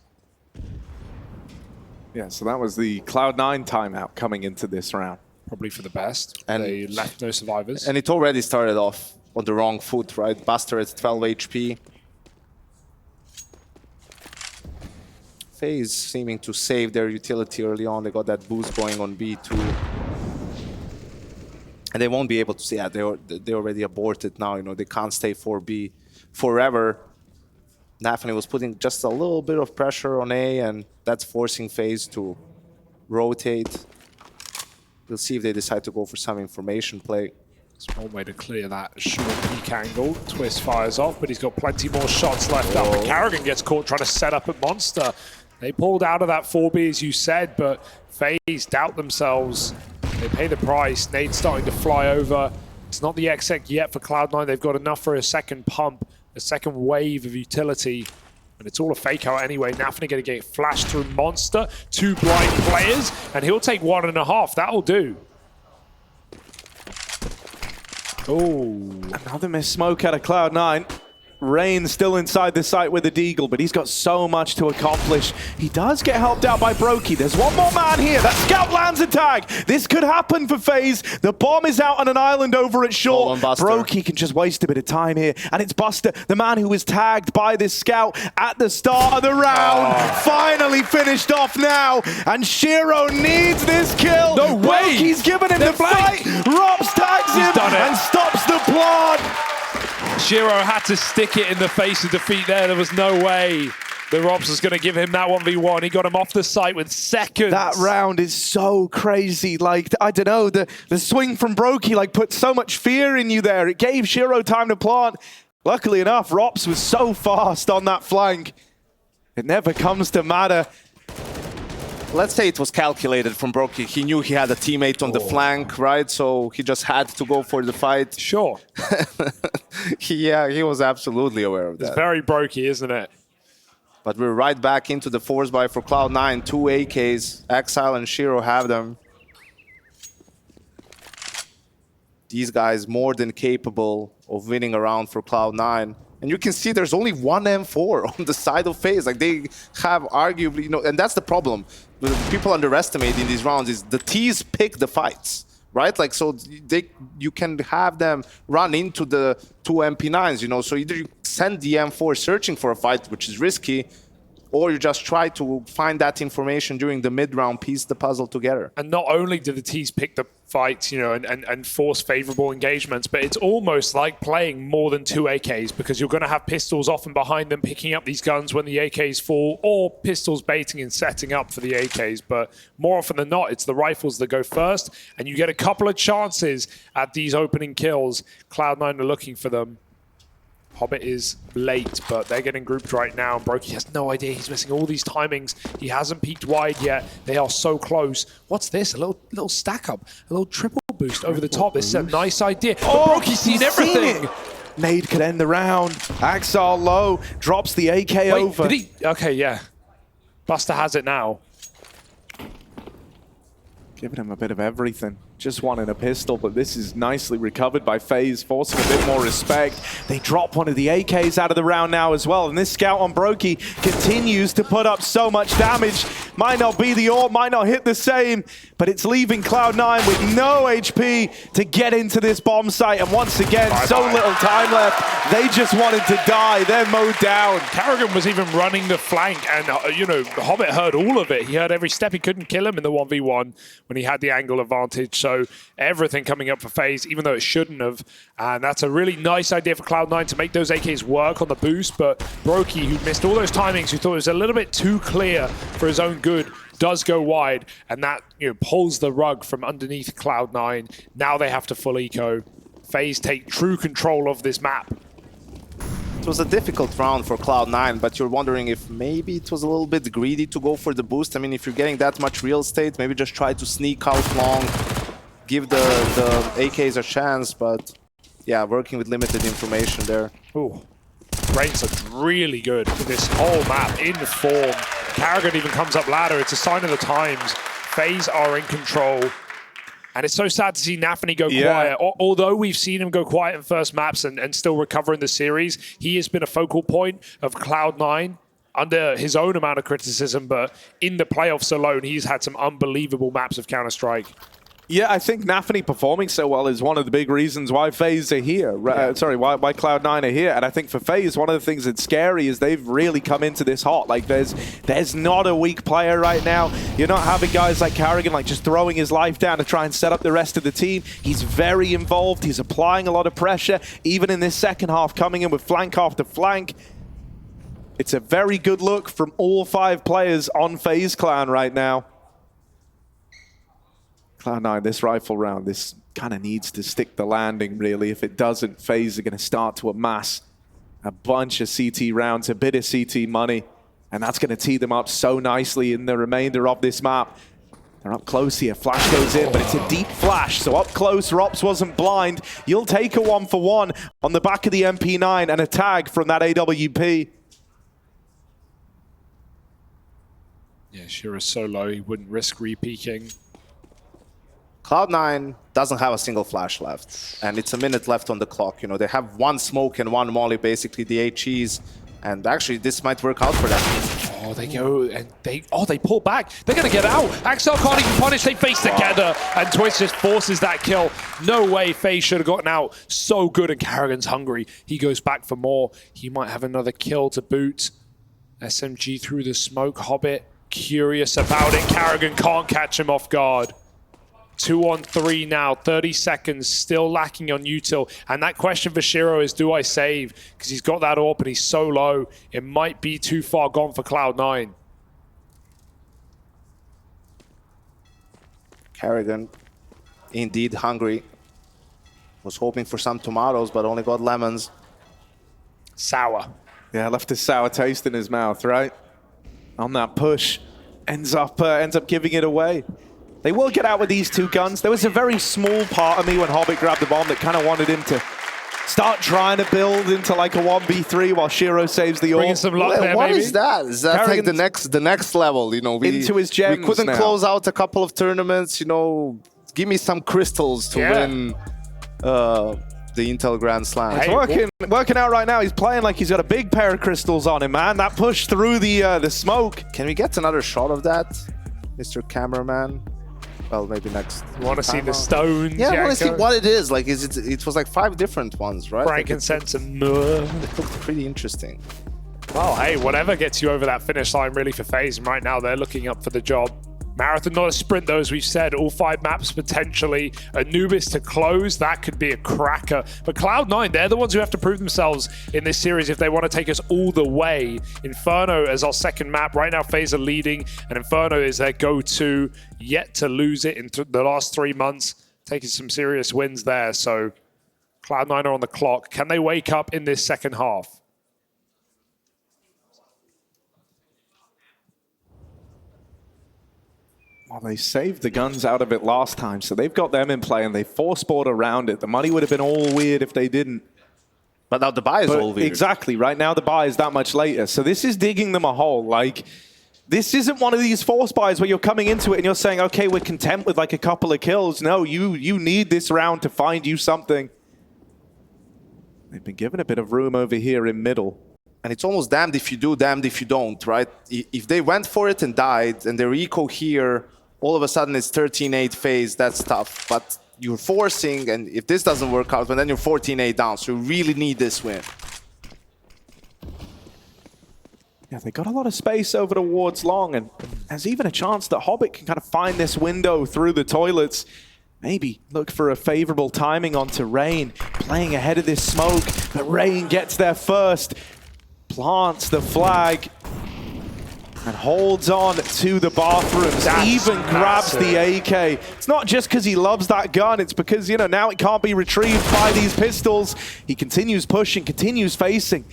Yeah, so that was the Cloud9 timeout coming into this round. Probably for the best. And they left no survivors. And it already started off on the wrong foot, right? Buster at 12 HP. FaZe seeming to save their utility early on. They got that boost going on B2. And they won't be able to see that. They already aborted now. You know, they can't stay 4B forever. Nafany was putting just a little bit of pressure on A, and that's forcing FaZe to rotate. We'll see if they decide to go for some information play. It's one way to clear that short peak angle. Twistzz fires off, but he's got plenty more shots left up. And karrigan gets caught trying to set up at Monster. They pulled out of that 4B, as you said, but FaZe doubt themselves. They pay the price. Nade's starting to fly over. It's not the exec yet for Cloud9. They've got enough for a second pump, a second wave of utility. And it's all a fake out anyway. Nafany going to get flashed through Monster. 2 blind players, and he'll take 1.5. That'll do. Oh, Another missed smoke out of Cloud9. Rain still inside the site with the Deagle, but he's got so much to accomplish. He does get helped out by Brokey. There's one more man here. That scout lands a tag. This could happen for FaZe. The bomb is out on an island over at short. Brokey can just waste a bit of time here. And it's Buster, the man who was tagged by this scout at the start of the round. Finally finished off now. And Shiro needs this kill. No way. Brokey's given him the fight. Robs tags him and stops the plant. Shiro had to stick it in the face of defeat there. There was no way the Robs was going to give him that 1v1. He got him off the site with seconds. That round is so crazy. Like, I don't know, the swing from Brokey like put so much fear in you there. It gave Shiro time to plant. Luckily enough, Robs was so fast on that flank. It never comes to matter. Let's say it was calculated from Brokey. He knew he had a teammate on the flank, right? So he just had to go for the fight. Sure. Yeah, he was absolutely aware of that. It's very Brokey, isn't it? But we're right back into the force buy for Cloud9. 2 AKs. Exile and Shiro have them. These guys more than capable of winning a round for Cloud9. And you can see there's only one M4 on the side of FaZe. Like, they have arguably, you know, and that's the problem. People underestimate in these rounds is the T's pick the fights, right? Like, so you can have them run into the 2 MP9s, you know. So either you send the M4 searching for a fight, which is risky, or you just try to find that information during the mid-round, piece the puzzle together. And not only do the T's pick the fights, you know, and force favorable engagements, but it's almost like playing more than 2 AKs because you're going to have pistols often behind them picking up these guns when the AKs fall, or pistols baiting and setting up for the AKs. But more often than not, it's the rifles that go first, and you get a couple of chances at these opening kills. Cloud9 are looking for them. Hobbit is late, but they're getting grouped right now. Brokey has no idea. He's missing all these timings. He hasn't peeked wide yet. They are so close. What's this? A little stack up. A little triple boost over the top. This is a nice idea. But Brokey's seen everything. Nade could end the round. Axel low. Drops the AK over. Did he? Okay, yeah. Buster has it now. Giving him a bit of everything. Just wanted a pistol, but this is nicely recovered by FaZe, forcing a bit more respect. They drop one of the AKs out of the round now as well, and this scout on Brokey continues to put up so much damage. Might not be the AWP, might not hit the same, but it's leaving Cloud9 with no HP to get into this bomb site, and once again, so little time left. They just wanted to die. They're mowed down. karrigan was even running the flank, and you know, Hobbit heard all of it. He heard every step. He couldn't kill him in the 1v1 when he had the angle advantage. So everything coming up for FaZe, even though it shouldn't have. And that's a really nice idea for Cloud9 to make those AKs work on the boost. But Brokey, who missed all those timings, who thought it was a little bit too clear for his own good, good does go wide, and that pulls the rug from underneath Cloud9. Now they have to full eco. FaZe take true control of this map. It was a difficult round for Cloud9, but you're wondering if maybe it was a little bit greedy to go for the boost. I mean, if you're getting that much real estate, maybe just try to sneak out long, give the AKs a chance, but yeah, working with limited information there. Ooh. Reigns looked really good with this whole map in form. karrigan even comes up ladder. It's a sign of the times. FaZe are in control. And it's so sad to see Nafany go quiet. Although we've seen him go quiet in first maps and still recover in the series, he has been a focal point of Cloud9 under his own amount of criticism. But in the playoffs alone, he's had some unbelievable maps of Counter-Strike. Yeah, I think Nafany performing so well is one of the big reasons why FaZe are here. Why Cloud9 are here. And I think for FaZe, one of the things that's scary is they've really come into this hot. Like, there's not a weak player right now. You're not having guys like karrigan like just throwing his life down to try and set up the rest of the team. He's very involved. He's applying a lot of pressure, even in this second half, coming in with flank after flank. It's a very good look from all 5 players on FaZe Clan right now. Cloud9, this rifle round, this kind of needs to stick the landing, really. If it doesn't, FaZe are going to start to amass a bunch of CT rounds, a bit of CT money, and that's going to tee them up so nicely in the remainder of this map. They're up close here. Flash goes in, but it's a deep flash, so up close, Rops wasn't blind. You'll take a 1-for-1 on the back of the MP9 and a tag from that AWP. Yeah, Shira's so low, he wouldn't risk re-peeking. Cloud9 doesn't have a single flash left, and it's a minute left on the clock. They have 1 smoke and 1 molly, basically the HEs, and actually this might work out for them. Oh, they go and they pull back. They're gonna get out. Axel can't even punish. They face together, and Twistzz just forces that kill. No way FaZe should have gotten out. So good, and karrigan's hungry. He goes back for more. He might have another kill to boot. SMG through the smoke. Hobbit curious about it. karrigan can't catch him off guard. 2-on-3 now, 30 seconds, still lacking on util. And that question for Shiro is, do I save? Because he's got that AWP and he's so low. It might be too far gone for Cloud9. karrigan, indeed hungry. Was hoping for some tomatoes, but only got lemons. Sour. Yeah, left a sour taste in his mouth, right? On that push, ends up giving it away. They will get out with these 2 guns. There was a very small part of me when Hobbit grabbed the bomb that kind of wanted him to start trying to build into like a 1v3 while Shiro saves the Bringing AWP. some luck there, What maybe. is that? Is that like the next level? We into his gems we couldn't now. close out a couple of tournaments. Give me some crystals to win the Intel Grand Slam. It's working out right now. He's playing like he's got a big pair of crystals on him, man. That push through the smoke. Can we get another shot of that, Mr. Cameraman? Well, maybe next. You want to see the stones? Yeah, I want to see Janko? what it is. Like, it was like 5 different ones, right? Frankincense and myrrh. It looked pretty interesting. Well, hey, whatever gets you over that finish line really for FaZe. And right now they're looking up for the job. Marathon, not a sprint though, as we've said. All 5 maps potentially. Anubis to close, that could be a cracker. But Cloud9, they're the ones who have to prove themselves in this series if they want to take us all the way. Inferno as our second map. Right now FaZe are leading, and Inferno is their go-to. Yet to lose it in the last 3 months. Taking some serious wins there, so Cloud9 are on the clock. Can they wake up in this second half? Well, they saved the guns out of it last time, so they've got them in play and they force-board around it. The money would have been all weird if they didn't. But now the buy is all weird. Exactly. Right now the buy is that much later. So this is digging them a hole. Like, this isn't one of these force buys where you're coming into it and you're saying, okay, we're content with like a couple of kills. No, you need this round to find you something. They've been given a bit of room over here in middle. And it's almost damned if you do, damned if you don't, right? If they went for it and died, and they're eco here, all of a sudden it's 13-8 FaZe, that's tough. But you're forcing, and if this doesn't work out, then you're 14-8 down, so you really need this win. Yeah, they got a lot of space over towards long, and there's even a chance that Hobbit can kind of find this window through the toilets. Maybe look for a favorable timing onto Rain, playing ahead of this smoke, but Rain gets there first, plants the flag, and holds on to the bathrooms, even grabs the AK. It's not just because he loves that gun, it's because, you know, now it can't be retrieved by these pistols. He continues pushing, continues facing.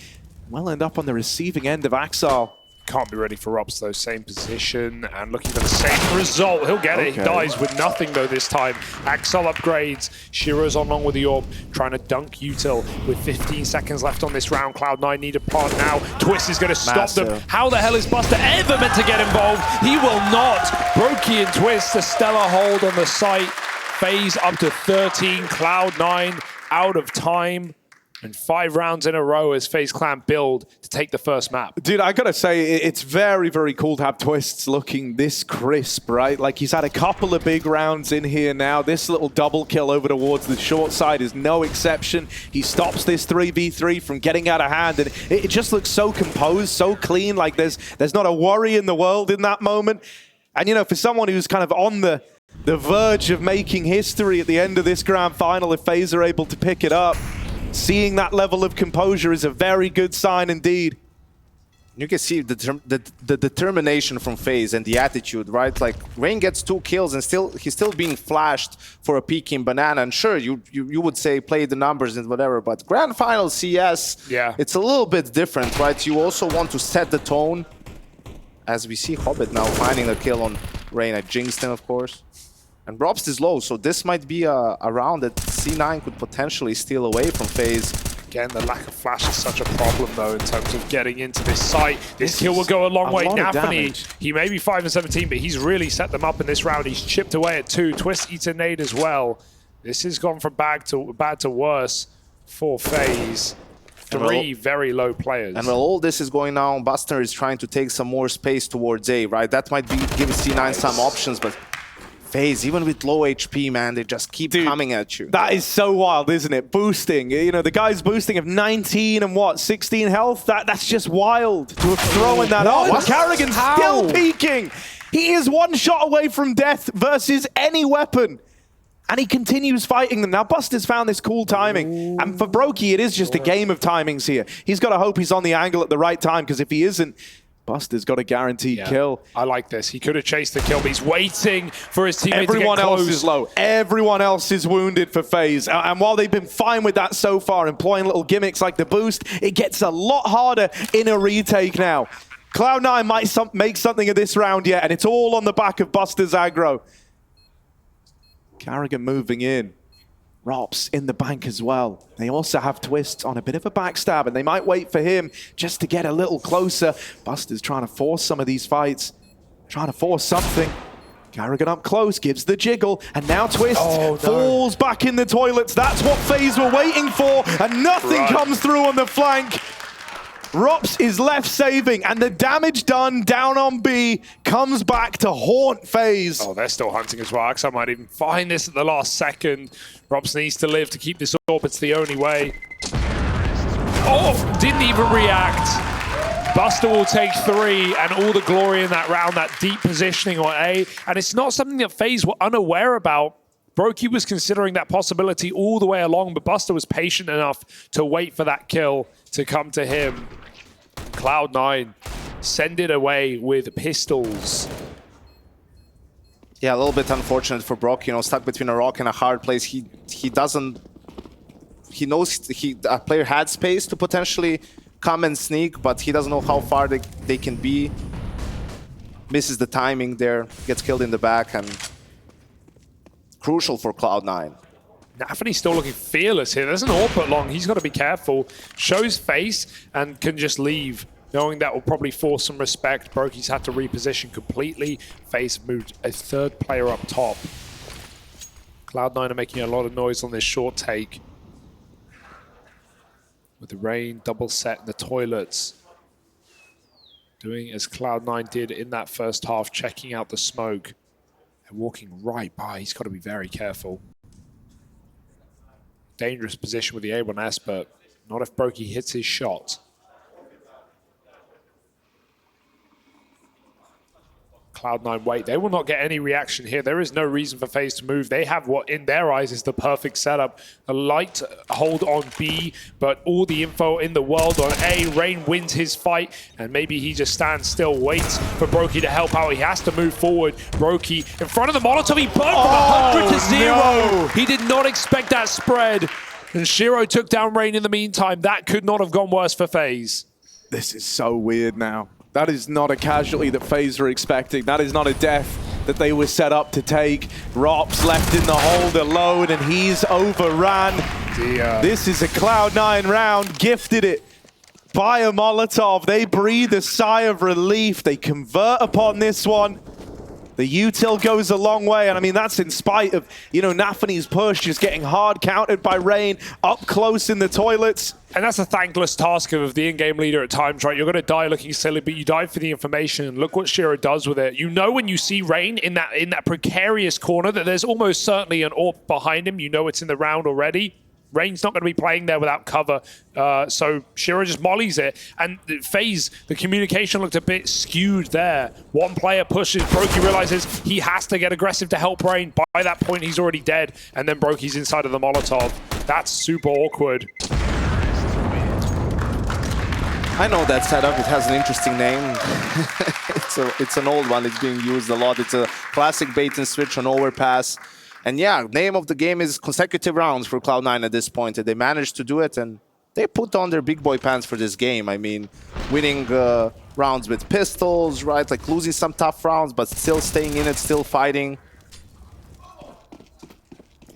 Will end up on the receiving end of Axel. Can't be ready for Robs though, same position and looking for the same result. He'll get it. He dies with nothing though this time. Axel upgrades. Shiro's on long with the orb, trying to dunk Util with 15 seconds left on this round. Cloud9 need a plant now. Twistzz is going to stop them. How the hell is Buster ever meant to get involved? He will not. Brokey and Twistzz, a stellar hold on the site. FaZe up to 13. Cloud9 out of time. And 5 rounds in a row as FaZe Clan build to take the first map. Dude, I gotta say, it's very, very cool to have Twistzz looking this crisp, right? Like, he's had a couple of big rounds in here now. This little double kill over towards the short side is no exception. He stops this 3v3 from getting out of hand, and it just looks so composed, so clean. Like, there's not a worry in the world in that moment. And, you know, for someone who's kind of on the verge of making history at the end of this grand final, if FaZe are able to pick it up, seeing that level of composure is a very good sign indeed. You can see the determination from FaZe and the attitude, right? Like, Rain gets 2 kills and he's still being flashed for a peeking banana. And sure, you would say play the numbers and whatever, but Grand Final CS, it's a little bit different, right? You also want to set the tone. As we see Hobbit now finding a kill on Rain at Jingston, of course. And Robst is low, so this might be a round that C9 could potentially steal away from FaZe. Again, the lack of flash is such a problem, though, in terms of getting into this site. This kill will go a long way. Nafany, he may be 5 and 17, but he's really set them up in this round. He's chipped away at 2. Twistzz eats a nade as well. This has gone from bad to worse for FaZe. 3 very low players. And while all this is going on, Buster is trying to take some more space towards A, right? That might give C9 some options, but FaZe, even with low HP, man, they just keep coming at you. That is so wild, isn't it? Boosting. You know, the guy's boosting of 19 and what, 16 health? That's just wild to have thrown that on. karrigan's still peeking. He is 1 shot away from death versus any weapon. And he continues fighting them. Now, Buster's found this cool timing. And for Brokey, it is just a game of timings here. He's got to hope he's on the angle at the right time, because if he isn't, Buster's got a guaranteed kill. I like this. He could have chased the kill, but he's waiting for his teammate to get close. Everyone else is low. Everyone else is wounded for FaZe. And while they've been fine with that so far, employing little gimmicks like the boost, it gets a lot harder in a retake now. Cloud9 might make something of this round yet, and it's all on the back of Buster's aggro. karrigan moving in. Rops in the bank as well. They also have Twistzz on a bit of a backstab, and they might wait for him just to get a little closer. Buster's trying to force some of these fights, trying to force something. karrigan up close, gives the jiggle, and now Twistzz falls back in the toilets. That's what FaZe were waiting for, and nothing comes through on the flank. Rops is left saving, and the damage done down on B comes back to haunt FaZe. Oh, they're still hunting as well. Axel might even find this at the last second. Rops needs to live to keep this orb. It's the only way. Oh, didn't even react. Buster will take 3, and all the glory in that round, that deep positioning on A. And it's not something that FaZe were unaware about. Brokey was considering that possibility all the way along, but Buster was patient enough to wait for that kill to come to him. Cloud9 send it away with pistols. Yeah, a little bit unfortunate for Brock, you know, stuck between a rock and a hard place. He knows a player had space to potentially come and sneak, but he doesn't know how far they can be. Misses the timing there, gets killed in the back, and crucial for Cloud9. Nafany's still looking fearless here. There's an AWP put long. He's got to be careful. Shows face and can just leave, knowing that will probably force some respect. Brokey's had to reposition completely. FaZe moved a 3rd player up top. Cloud9 are making a lot of noise on this short take. With the rain double set in the toilets. Doing as Cloud9 did in that first half, checking out the smoke. They're walking right by. He's got to be very careful. Dangerous position with the A1S, but not if Brokey hits his shot. Cloud9 wait. They will not get any reaction here. There is no reason for FaZe to move. They have what, in their eyes, is the perfect setup. A light hold on B, but all the info in the world on A. Rain wins his fight, and maybe he just stands still, waits for Brokey to help out. He has to move forward. Brokey in front of the Molotov. He burned from 100 to 0. No. He did not expect that spread. And Shiro took down Rain in the meantime. That could not have gone worse for FaZe. This is so weird now. That is not a casualty that FaZe were expecting. That is not a death that they were set up to take. Rops left in the hold alone, and he's overran. This is a Cloud9 round, gifted it by a Molotov. They breathe a sigh of relief. They convert upon this one. The util goes a long way, and I mean, that's in spite of, you know, Nafany's push just getting hard countered by Rain up close in the toilets. And that's a thankless task of the in-game leader at times, right? You're going to die looking silly, but you die for the information. Look what Shiro does with it. You know when you see Rain in that precarious corner that there's almost certainly an AWP behind him. You know it's in the round already. Rain's not going to be playing there without cover, so Shiro just mollies it. And FaZe, the communication looked a bit skewed there. One player pushes, Brokey realizes he has to get aggressive to help Rain. By that point, he's already dead, and then Brokey's inside of the Molotov. That's super awkward. I know that setup. It has an interesting name. it's an old one. It's being used a lot. It's a classic bait and switch on Overpass. And yeah, name of the game is consecutive rounds for Cloud9 at this point. And they managed to do it, and they put on their big boy pants for this game. I mean, winning rounds with pistols, right? Like losing some tough rounds, but still staying in it, still fighting.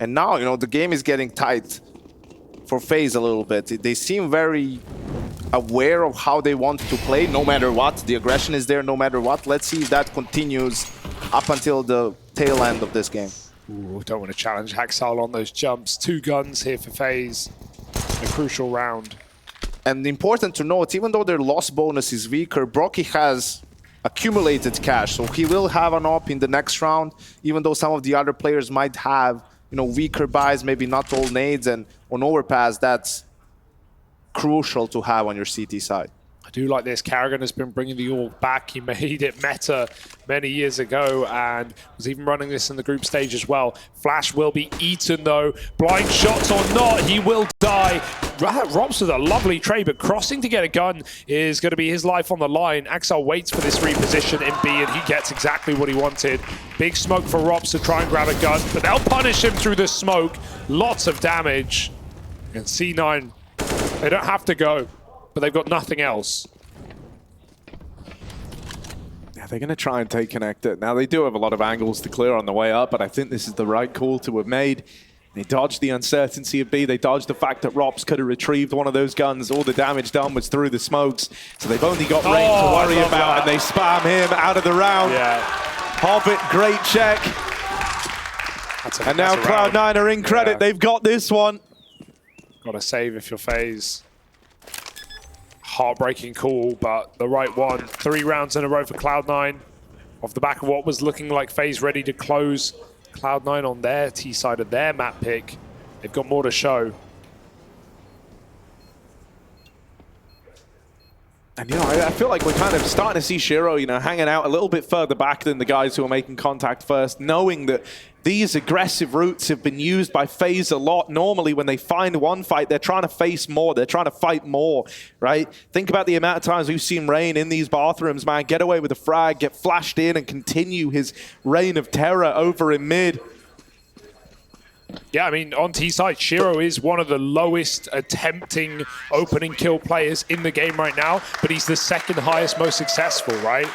And now, you know, the game is getting tight for FaZe a little bit. They seem very aware of how they want to play, no matter what. The aggression is there no matter what. Let's see if that continues up until the tail end of this game. Ooh, don't want to challenge Haxal on those jumps. 2 guns here for FaZe. A crucial round. And important to note, even though their loss bonus is weaker, Brokey has accumulated cash, so he will have an op in the next round, even though some of the other players might have, you know, weaker buys, maybe not all nades, and on Overpass, that's crucial to have on your CT side. I do like this. karrigan has been bringing the AWP back. He made it meta many years ago and was even running this in the group stage as well. Flash will be eaten though. Blind shots or not, he will die. Rops with a lovely trade, but crossing to get a gun is going to be his life on the line. Axel waits for this reposition in B, and he gets exactly what he wanted. Big smoke for Rops to try and grab a gun, but they'll punish him through the smoke. Lots of damage. And C9, they don't have to go, but they've got nothing else. Yeah, they're going to try and take connector. Now, they do have a lot of angles to clear on the way up, but I think this is the right call to have made. They dodged the uncertainty of B. They dodged the fact that Rops could have retrieved one of those guns. All the damage done was through the smokes. So they've only got Rain to worry about, and they spam him out of the round. Yeah. Hobbit, great check. And now Cloud9 are in credit. Yeah. They've got this one. Got to save if you're FaZe. Heartbreaking call, but the right one. 3 rounds in a row for Cloud9. Off the back of what was looking like FaZe ready to close Cloud9 on their T side of their map pick. They've got more to show. And, you know, I feel like we're kind of starting to see Shiro, you know, hanging out a little bit further back than the guys who are making contact first, knowing that these aggressive routes have been used by FaZe a lot. Normally, when they find one fight, they're trying to face more. They're trying to fight more, right? Think about the amount of times we've seen Rain in these bathrooms, man, get away with a frag, get flashed in, and continue his reign of terror over in mid. Yeah, I mean, on T side, Shiro is one of the lowest attempting opening kill players in the game right now, but he's the second highest most successful, right?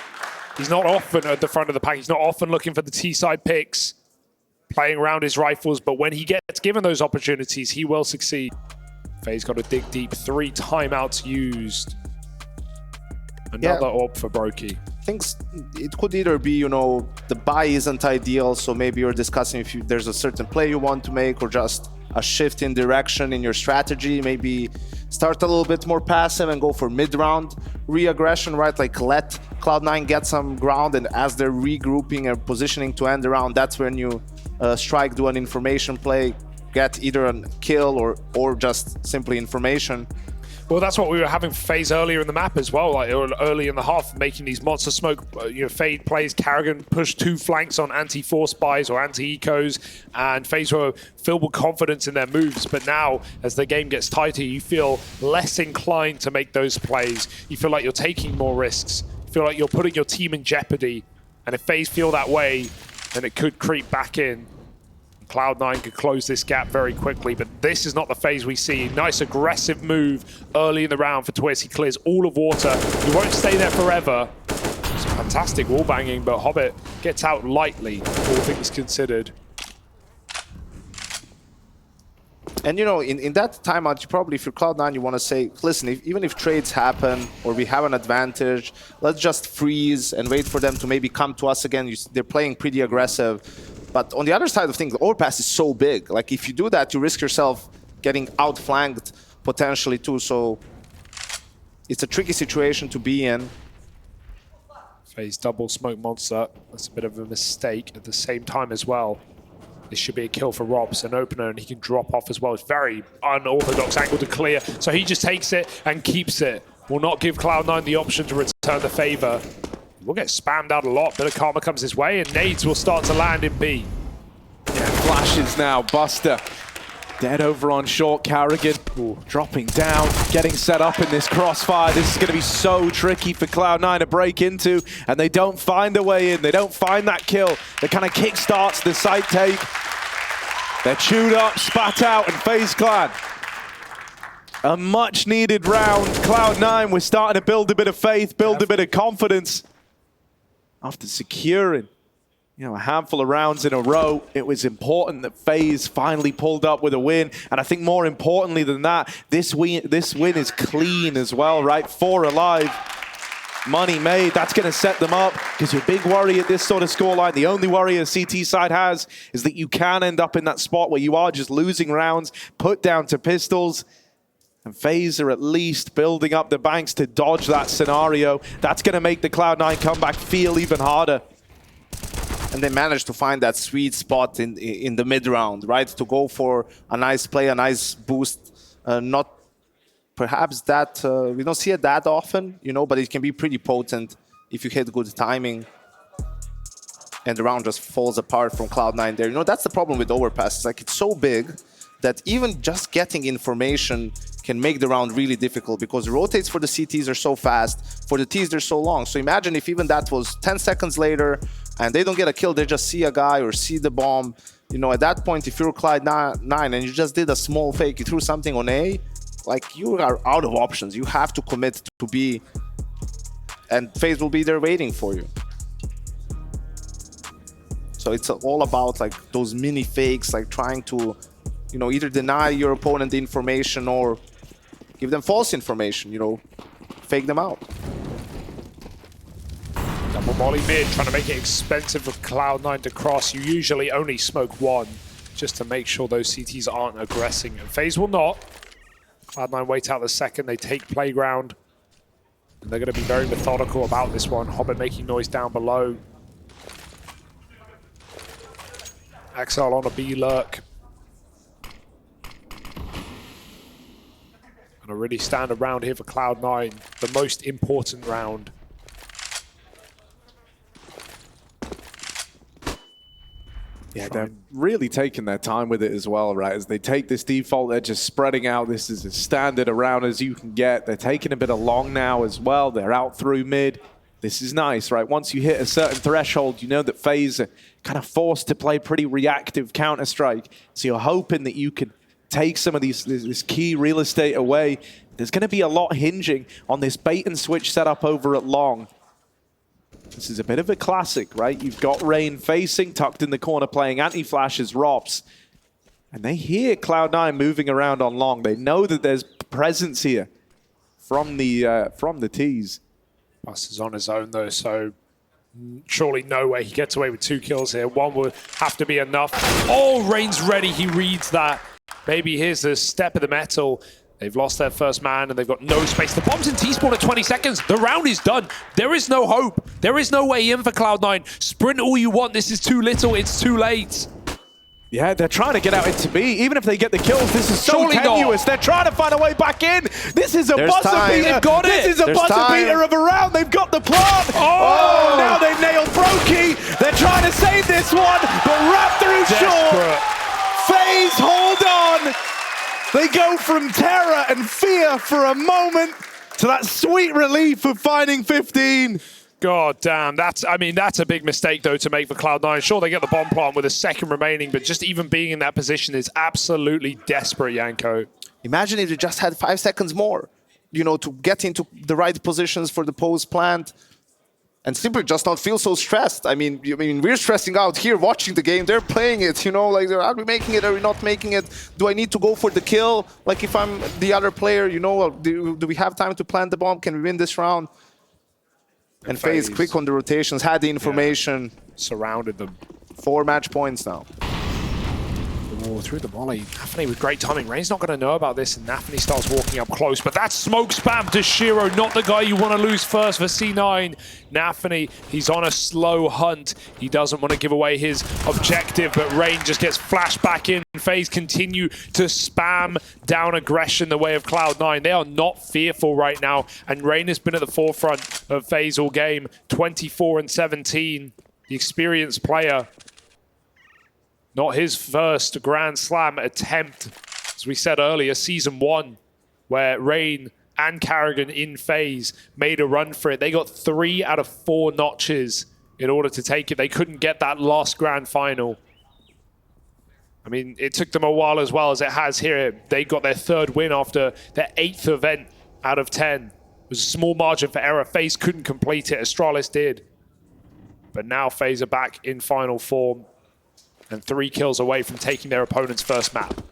He's not often at the front of the pack. He's not often looking for the T side picks, playing around his rifles, but when he gets given those opportunities, he will succeed. FaZe got to dig deep. 3 timeouts used. Another AWP for Brokey. Things, it could either be, you know, the buy isn't ideal, so maybe you're discussing if there's a certain play you want to make, or just a shift in direction in your strategy. Maybe start a little bit more passive and go for mid-round re-aggression, right? Like let Cloud9 get some ground, and as they're regrouping and positioning to end the round, that's when you strike, do an information play, get either a kill or just simply information. Well, that's what we were having FaZe earlier in the map as well, like early in the half, making these monster smoke, fade plays. karrigan pushed 2 flanks on anti-force buys or anti-ecos, and FaZe were filled with confidence in their moves. But now, as the game gets tighter, you feel less inclined to make those plays. You feel like you're taking more risks. You feel like you're putting your team in jeopardy. And if FaZe feel that way, then it could creep back in. Cloud9 could close this gap very quickly, but this is not the FaZe we see. Nice aggressive move early in the round for Twistzz. He clears all of water. He won't stay there forever. It's a fantastic wall banging, but Hobbit gets out lightly, all things considered. And in that timeout, you probably, if you're Cloud9, you want to say, listen, even if trades happen or we have an advantage, let's just freeze and wait for them to maybe come to us again. They're playing pretty aggressive. But on the other side of things, the Overpass is so big. Like, if you do that, you risk yourself getting outflanked potentially too. So it's a tricky situation to be in. FaZe double smoke monster. That's a bit of a mistake at the same time as well. This should be a kill for Robs, an opener, and he can drop off as well. It's very unorthodox angle to clear. So he just takes it and keeps it. Will not give Cloud9 the option to return the favor. Will get spammed out a lot. Bit of karma comes his way, and nades will start to land in B. Yeah, flashes now. Buster dead over on short. karrigan dropping down, getting set up in this crossfire. This is going to be so tricky for Cloud9 to break into, and they don't find a way in. They don't find that kill that kind of kickstarts the site take. They're chewed up, spat out, and FaZe Clan. A much needed round. Cloud9, we're starting to build a bit of faith, build a bit of confidence. After securing, a handful of rounds in a row, it was important that FaZe finally pulled up with a win. And I think more importantly than that, this win is clean as well, right? 4 alive, money made. That's going to set them up, because your big worry at this sort of scoreline, the only worry a CT side has, is that you can end up in that spot where you are just losing rounds, put down to pistols. And FaZe are at least building up the banks to dodge that scenario. That's going to make the Cloud9 comeback feel even harder. And they managed to find that sweet spot in the mid-round, right? To go for a nice play, a nice boost. Not perhaps that, we don't see it that often, but it can be pretty potent if you hit good timing. And the round just falls apart from Cloud9 there. That's the problem with Overpass. It's like, it's so big that even just getting information can make the round really difficult, because the rotates for the CTs are so fast, for the Ts they're so long. So imagine if even that was 10 seconds later and they don't get a kill, they just see a guy or see the bomb. At that point, if you're Cloud9 and you just did a small fake, you threw something on A, like, you are out of options. You have to commit to B, and FaZe will be there waiting for you. So it's all about like those mini fakes, like trying to, either deny your opponent the information or give them false information, fake them out. Double molly mid, trying to make it expensive for Cloud9 to cross. You usually only smoke 1, just to make sure those CTs aren't aggressing. And FaZe will not. Cloud9 wait out the second, they take playground. And they're going to be very methodical about this one. Hobbit making noise down below. Axel on a B lurk. And a really standard round here for Cloud9, the most important round. Yeah, they're really taking their time with it as well, right? As they take this default, they're just spreading out. This is as standard a round as you can get. They're taking a bit of long now as well. They're out through mid. This is nice, right? Once you hit a certain threshold, you know that FaZe are kind of forced to play pretty reactive Counter-Strike. So you're hoping that you can take some of this key real estate away. There's going to be a lot hinging on this bait and switch setup over at long. This is a bit of a classic, right? You've got Rain facing, tucked in the corner, playing anti-flash as Robs. And they hear Cloud9 moving around on long. They know that there's presence here from the Ts. Buster's on his own though, so surely no way he gets away with 2 kills here. 1 would have to be enough. Oh, Rain's ready. He reads that. Maybe here's the step of the metal. They've lost their first man and they've got no space. The bomb's in T-spawn at 20 seconds. The round is done. There is no hope. There is no way in for Cloud9. Sprint all you want. This is too little. It's too late. Yeah, they're trying to get out into B. Even if they get the kills, this is so tenuous. They're trying to find a way back in. This is a buzzer beater. This is a buzzer beater of a round. They've got the plant. Oh, now they've nailed Brokey. They're trying to save this one, but Raptor is short. FaZe hold on. They go from terror and fear for a moment to that sweet relief of finding 15. God damn, that's a big mistake though to make for Cloud9. Sure, they get the bomb plant with a second remaining, but just even being in that position is absolutely desperate, Yanko. Imagine if they just had 5 seconds more, you know, to get into the right positions for the post plant and simply just not feel so stressed. I mean, we're stressing out here watching the game. They're playing it, you know, like, are we making it? Are we not making it? Do I need to go for the kill? Like, if I'm the other player, you know, do we have time to plant the bomb? Can we win this round? And FaZe quick on the rotations, had the information. Surrounded them. 4 match points now. Oh, through the volley. Nafany with great timing. Rain's not going to know about this, and Nafany starts walking up close. But that's smoke spam to Shiro, not the guy you want to lose first for C9. Nafany, he's on a slow hunt. He doesn't want to give away his objective, but Rain just gets flashed back in. FaZe continue to spam down aggression the way of Cloud9. They are not fearful right now, and Rain has been at the forefront of FaZe all game. 24-17, the experienced player. Not his first Grand Slam attempt, as we said earlier, Season 1, where Rain and karrigan in FaZe made a run for it. They got 3 out of 4 notches in order to take it. They couldn't get that last Grand Final. I mean, it took them a while as well as it has here. They got their 3rd win after their 8th event out of 10. It was a small margin for error. FaZe couldn't complete it, Astralis did. But now FaZe are back in final form, and 3 kills away from taking their opponent's first map.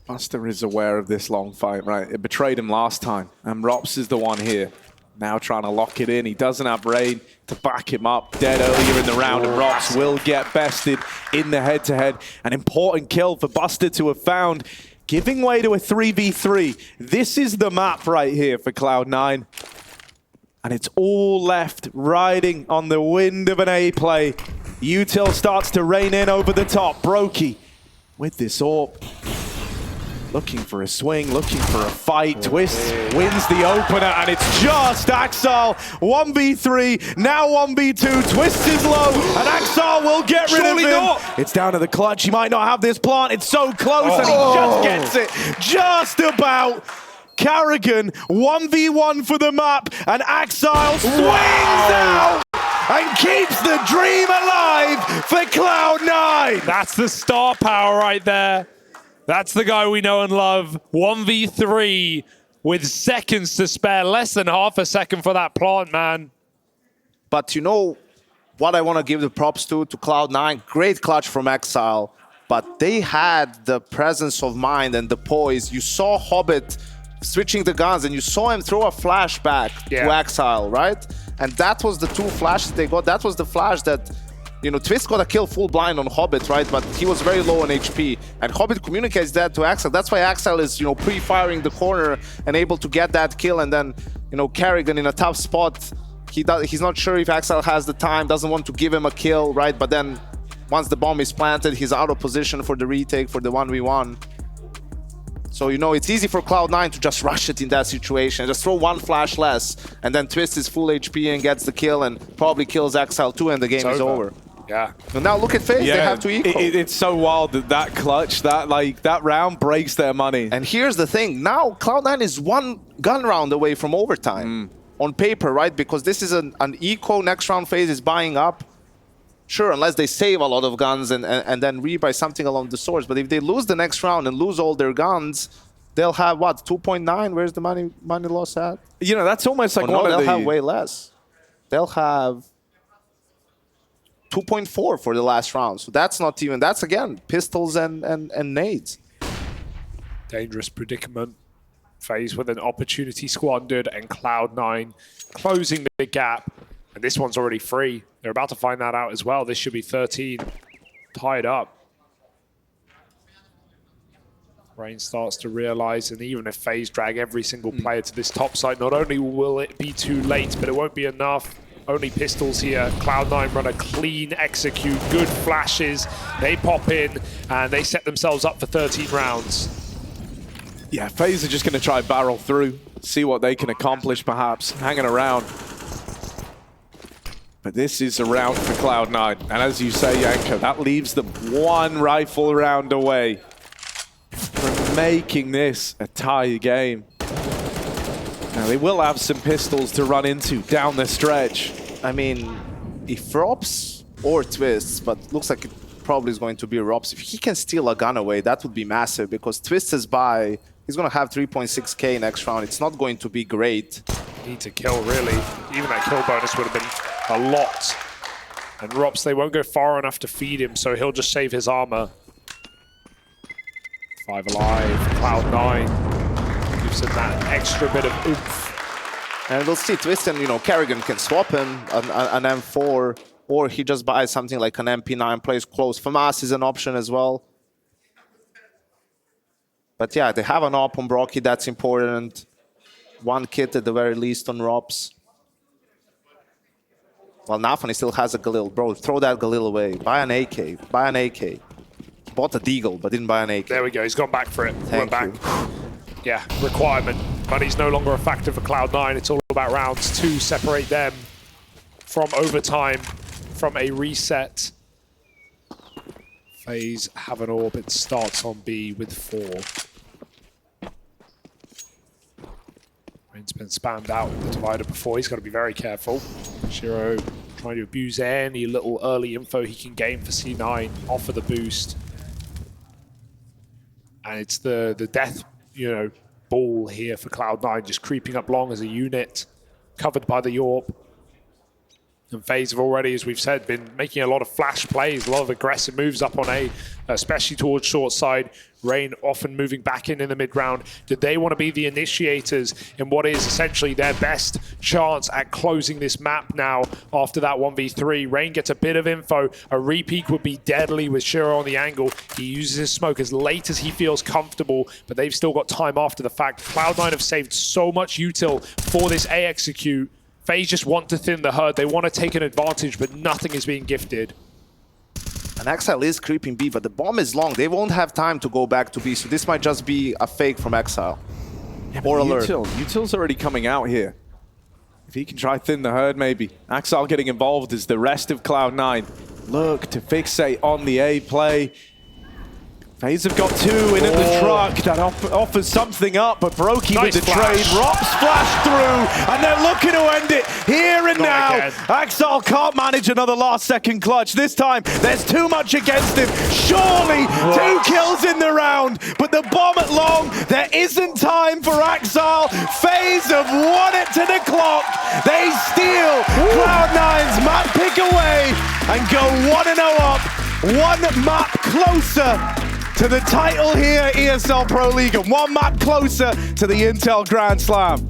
Buster is aware of this long fight, right? It betrayed him last time, and Rops is the one here. Now trying to lock it in. He doesn't have Rain to back him up. Dead earlier in the round, and Rops will get bested in the head-to-head. An important kill for Buster to have found, giving way to a 3v3. This is the map right here for Cloud9. And it's all left riding on the wind of an A play. Util starts to rein in over the top. Brokey with this AWP. Looking for a swing, looking for a fight. Twistzz wins the opener, and it's just Axal. 1v3, now 1v2. Twistzz is low, and Axal will get rid of him. It's down to the clutch. He might not have this plant. It's so close, and he just gets it. Just about. karrigan, 1v1 for the map, and Axal swings out and keeps the dream alive for Cloud9. That's the star power right there. That's the guy we know and love. 1v3 with seconds to spare, less than half a second for that plant, man. But you know what I want to give the props to Cloud9? Great clutch from Exile, but they had the presence of mind and the poise. You saw Hobbit switching the guns, and you saw him throw a flash back to Exile, right? And that was the 2 flashes they got. That was the flash that, you know, Twistzz got a kill full blind on Hobbit, right? But he was very low on HP. And Hobbit communicates that to Axel. That's why Axel is, you know, pre-firing the corner and able to get that kill. And then, you know, karrigan in a tough spot. He's not sure if Axel has the time, doesn't want to give him a kill, right? But then once the bomb is planted, he's out of position for the retake, for the 1v1. So, you know, it's easy for Cloud9 to just rush it in that situation. Just throw 1 flash less, and then Twistzz is full HP and gets the kill and probably kills Axel too, and the game is over. Yeah. And now look at FaZe, they have to equal. It's so wild that clutch, that round breaks their money. And here's the thing, now Cloud9 is 1 gun round away from overtime. On paper, right? Because this is an eco, next round FaZe is buying up. Sure, unless they save a lot of guns and then rebuy something along the source. But if they lose the next round and lose all their guns, they'll have, what, 2.9? Where's the money loss at? You know, that's almost like they'll have way less. They'll have 2.4 for the last round. So that's not even, that's again, pistols and nades. Dangerous predicament. FaZe with an opportunity squandered, and Cloud9 closing the gap. And this one's already free. They're about to find that out as well. This should be 13. Tied up. Rain starts to realize, and even if FaZe drag every single player to this top side, not only will it be too late, but it won't be enough. only pistols here. Cloud9 run a clean execute, good flashes. They pop in and they set themselves up for 13 rounds. Yeah, FaZe are just going to try barrel through, see what they can accomplish perhaps, hanging around. But this is a round for Cloud9. And as you say, Yanko, that leaves them one rifle round away from making this a tie game. Now, they will have some pistols to run into down the stretch. I mean, if Rops or Twistzz, but looks like it probably is going to be Rops, if he can steal a gun away, that would be massive, because Twistzz buy, he's going to have 3.6k next round. It's not going to be great. Need to kill, really. Even that kill bonus would have been a lot. And Rops, they won't go far enough to feed him, so he'll just save his armor. 5 alive, Cloud9 gives him that extra bit of oomph. And we'll see Twistzz and, karrigan can swap him an M4, or he just buys something like an MP9, plays close. FAMAS is an option as well. But yeah, they have an op on Brocky, that's important. One kit at the very least on Rops. Well, Nafani still has a Galil. Bro, throw that Galil away. Buy an AK. Buy an AK. He bought a Deagle, but didn't buy an AK. There we go. He's gone back for it. Thank Went you. back. Yeah, requirement. Money's no longer a factor for Cloud9. It's all about rounds 2. Separate them from overtime, from a reset. FaZe have an orb. It starts on B with 4. Rain's been spammed out with the divider before. He's got to be very careful. Shiro trying to abuse any little early info he can gain for C9, offer the boost. And it's the death, ball here for Cloud9, just creeping up long as a unit, covered by the AWP. And FaZe have already, as we've said, been making a lot of flash plays, a lot of aggressive moves up on A, especially towards short side. Rain often moving back in the mid-round. Did they want to be the initiators in what is essentially their best chance at closing this map now after that 1v3? Rain gets a bit of info. A repeat would be deadly with Shiro on the angle. He uses his smoke as late as he feels comfortable, but they've still got time after the fact. Cloud9 have saved so much util for this A execute. FaZe just want to thin the herd. They want to take an advantage, but nothing is being gifted. And Exile is creeping B, but the bomb is long. They won't have time to go back to B, so this might just be a fake from Exile. Yeah, or alert. Util's already coming out here. If he can try thin the herd, maybe. Exile getting involved as the rest of Cloud9 look to fixate on the A play. FaZe have got 2 in at the truck. That offers something up, but Brokey Nice with the flash. trade. Rops flash through, and they're looking to end it here and Not now. again. Axel can't manage another last-second clutch. This time, there's too much against him. Surely, 2 kills in the round, but the bomb at long. There isn't time for Axel. FaZe have won it to the clock. They steal Cloud9's map pick away and go 1-0 up. 1 map closer to the title here, ESL Pro League, and 1 map closer to the Intel Grand Slam.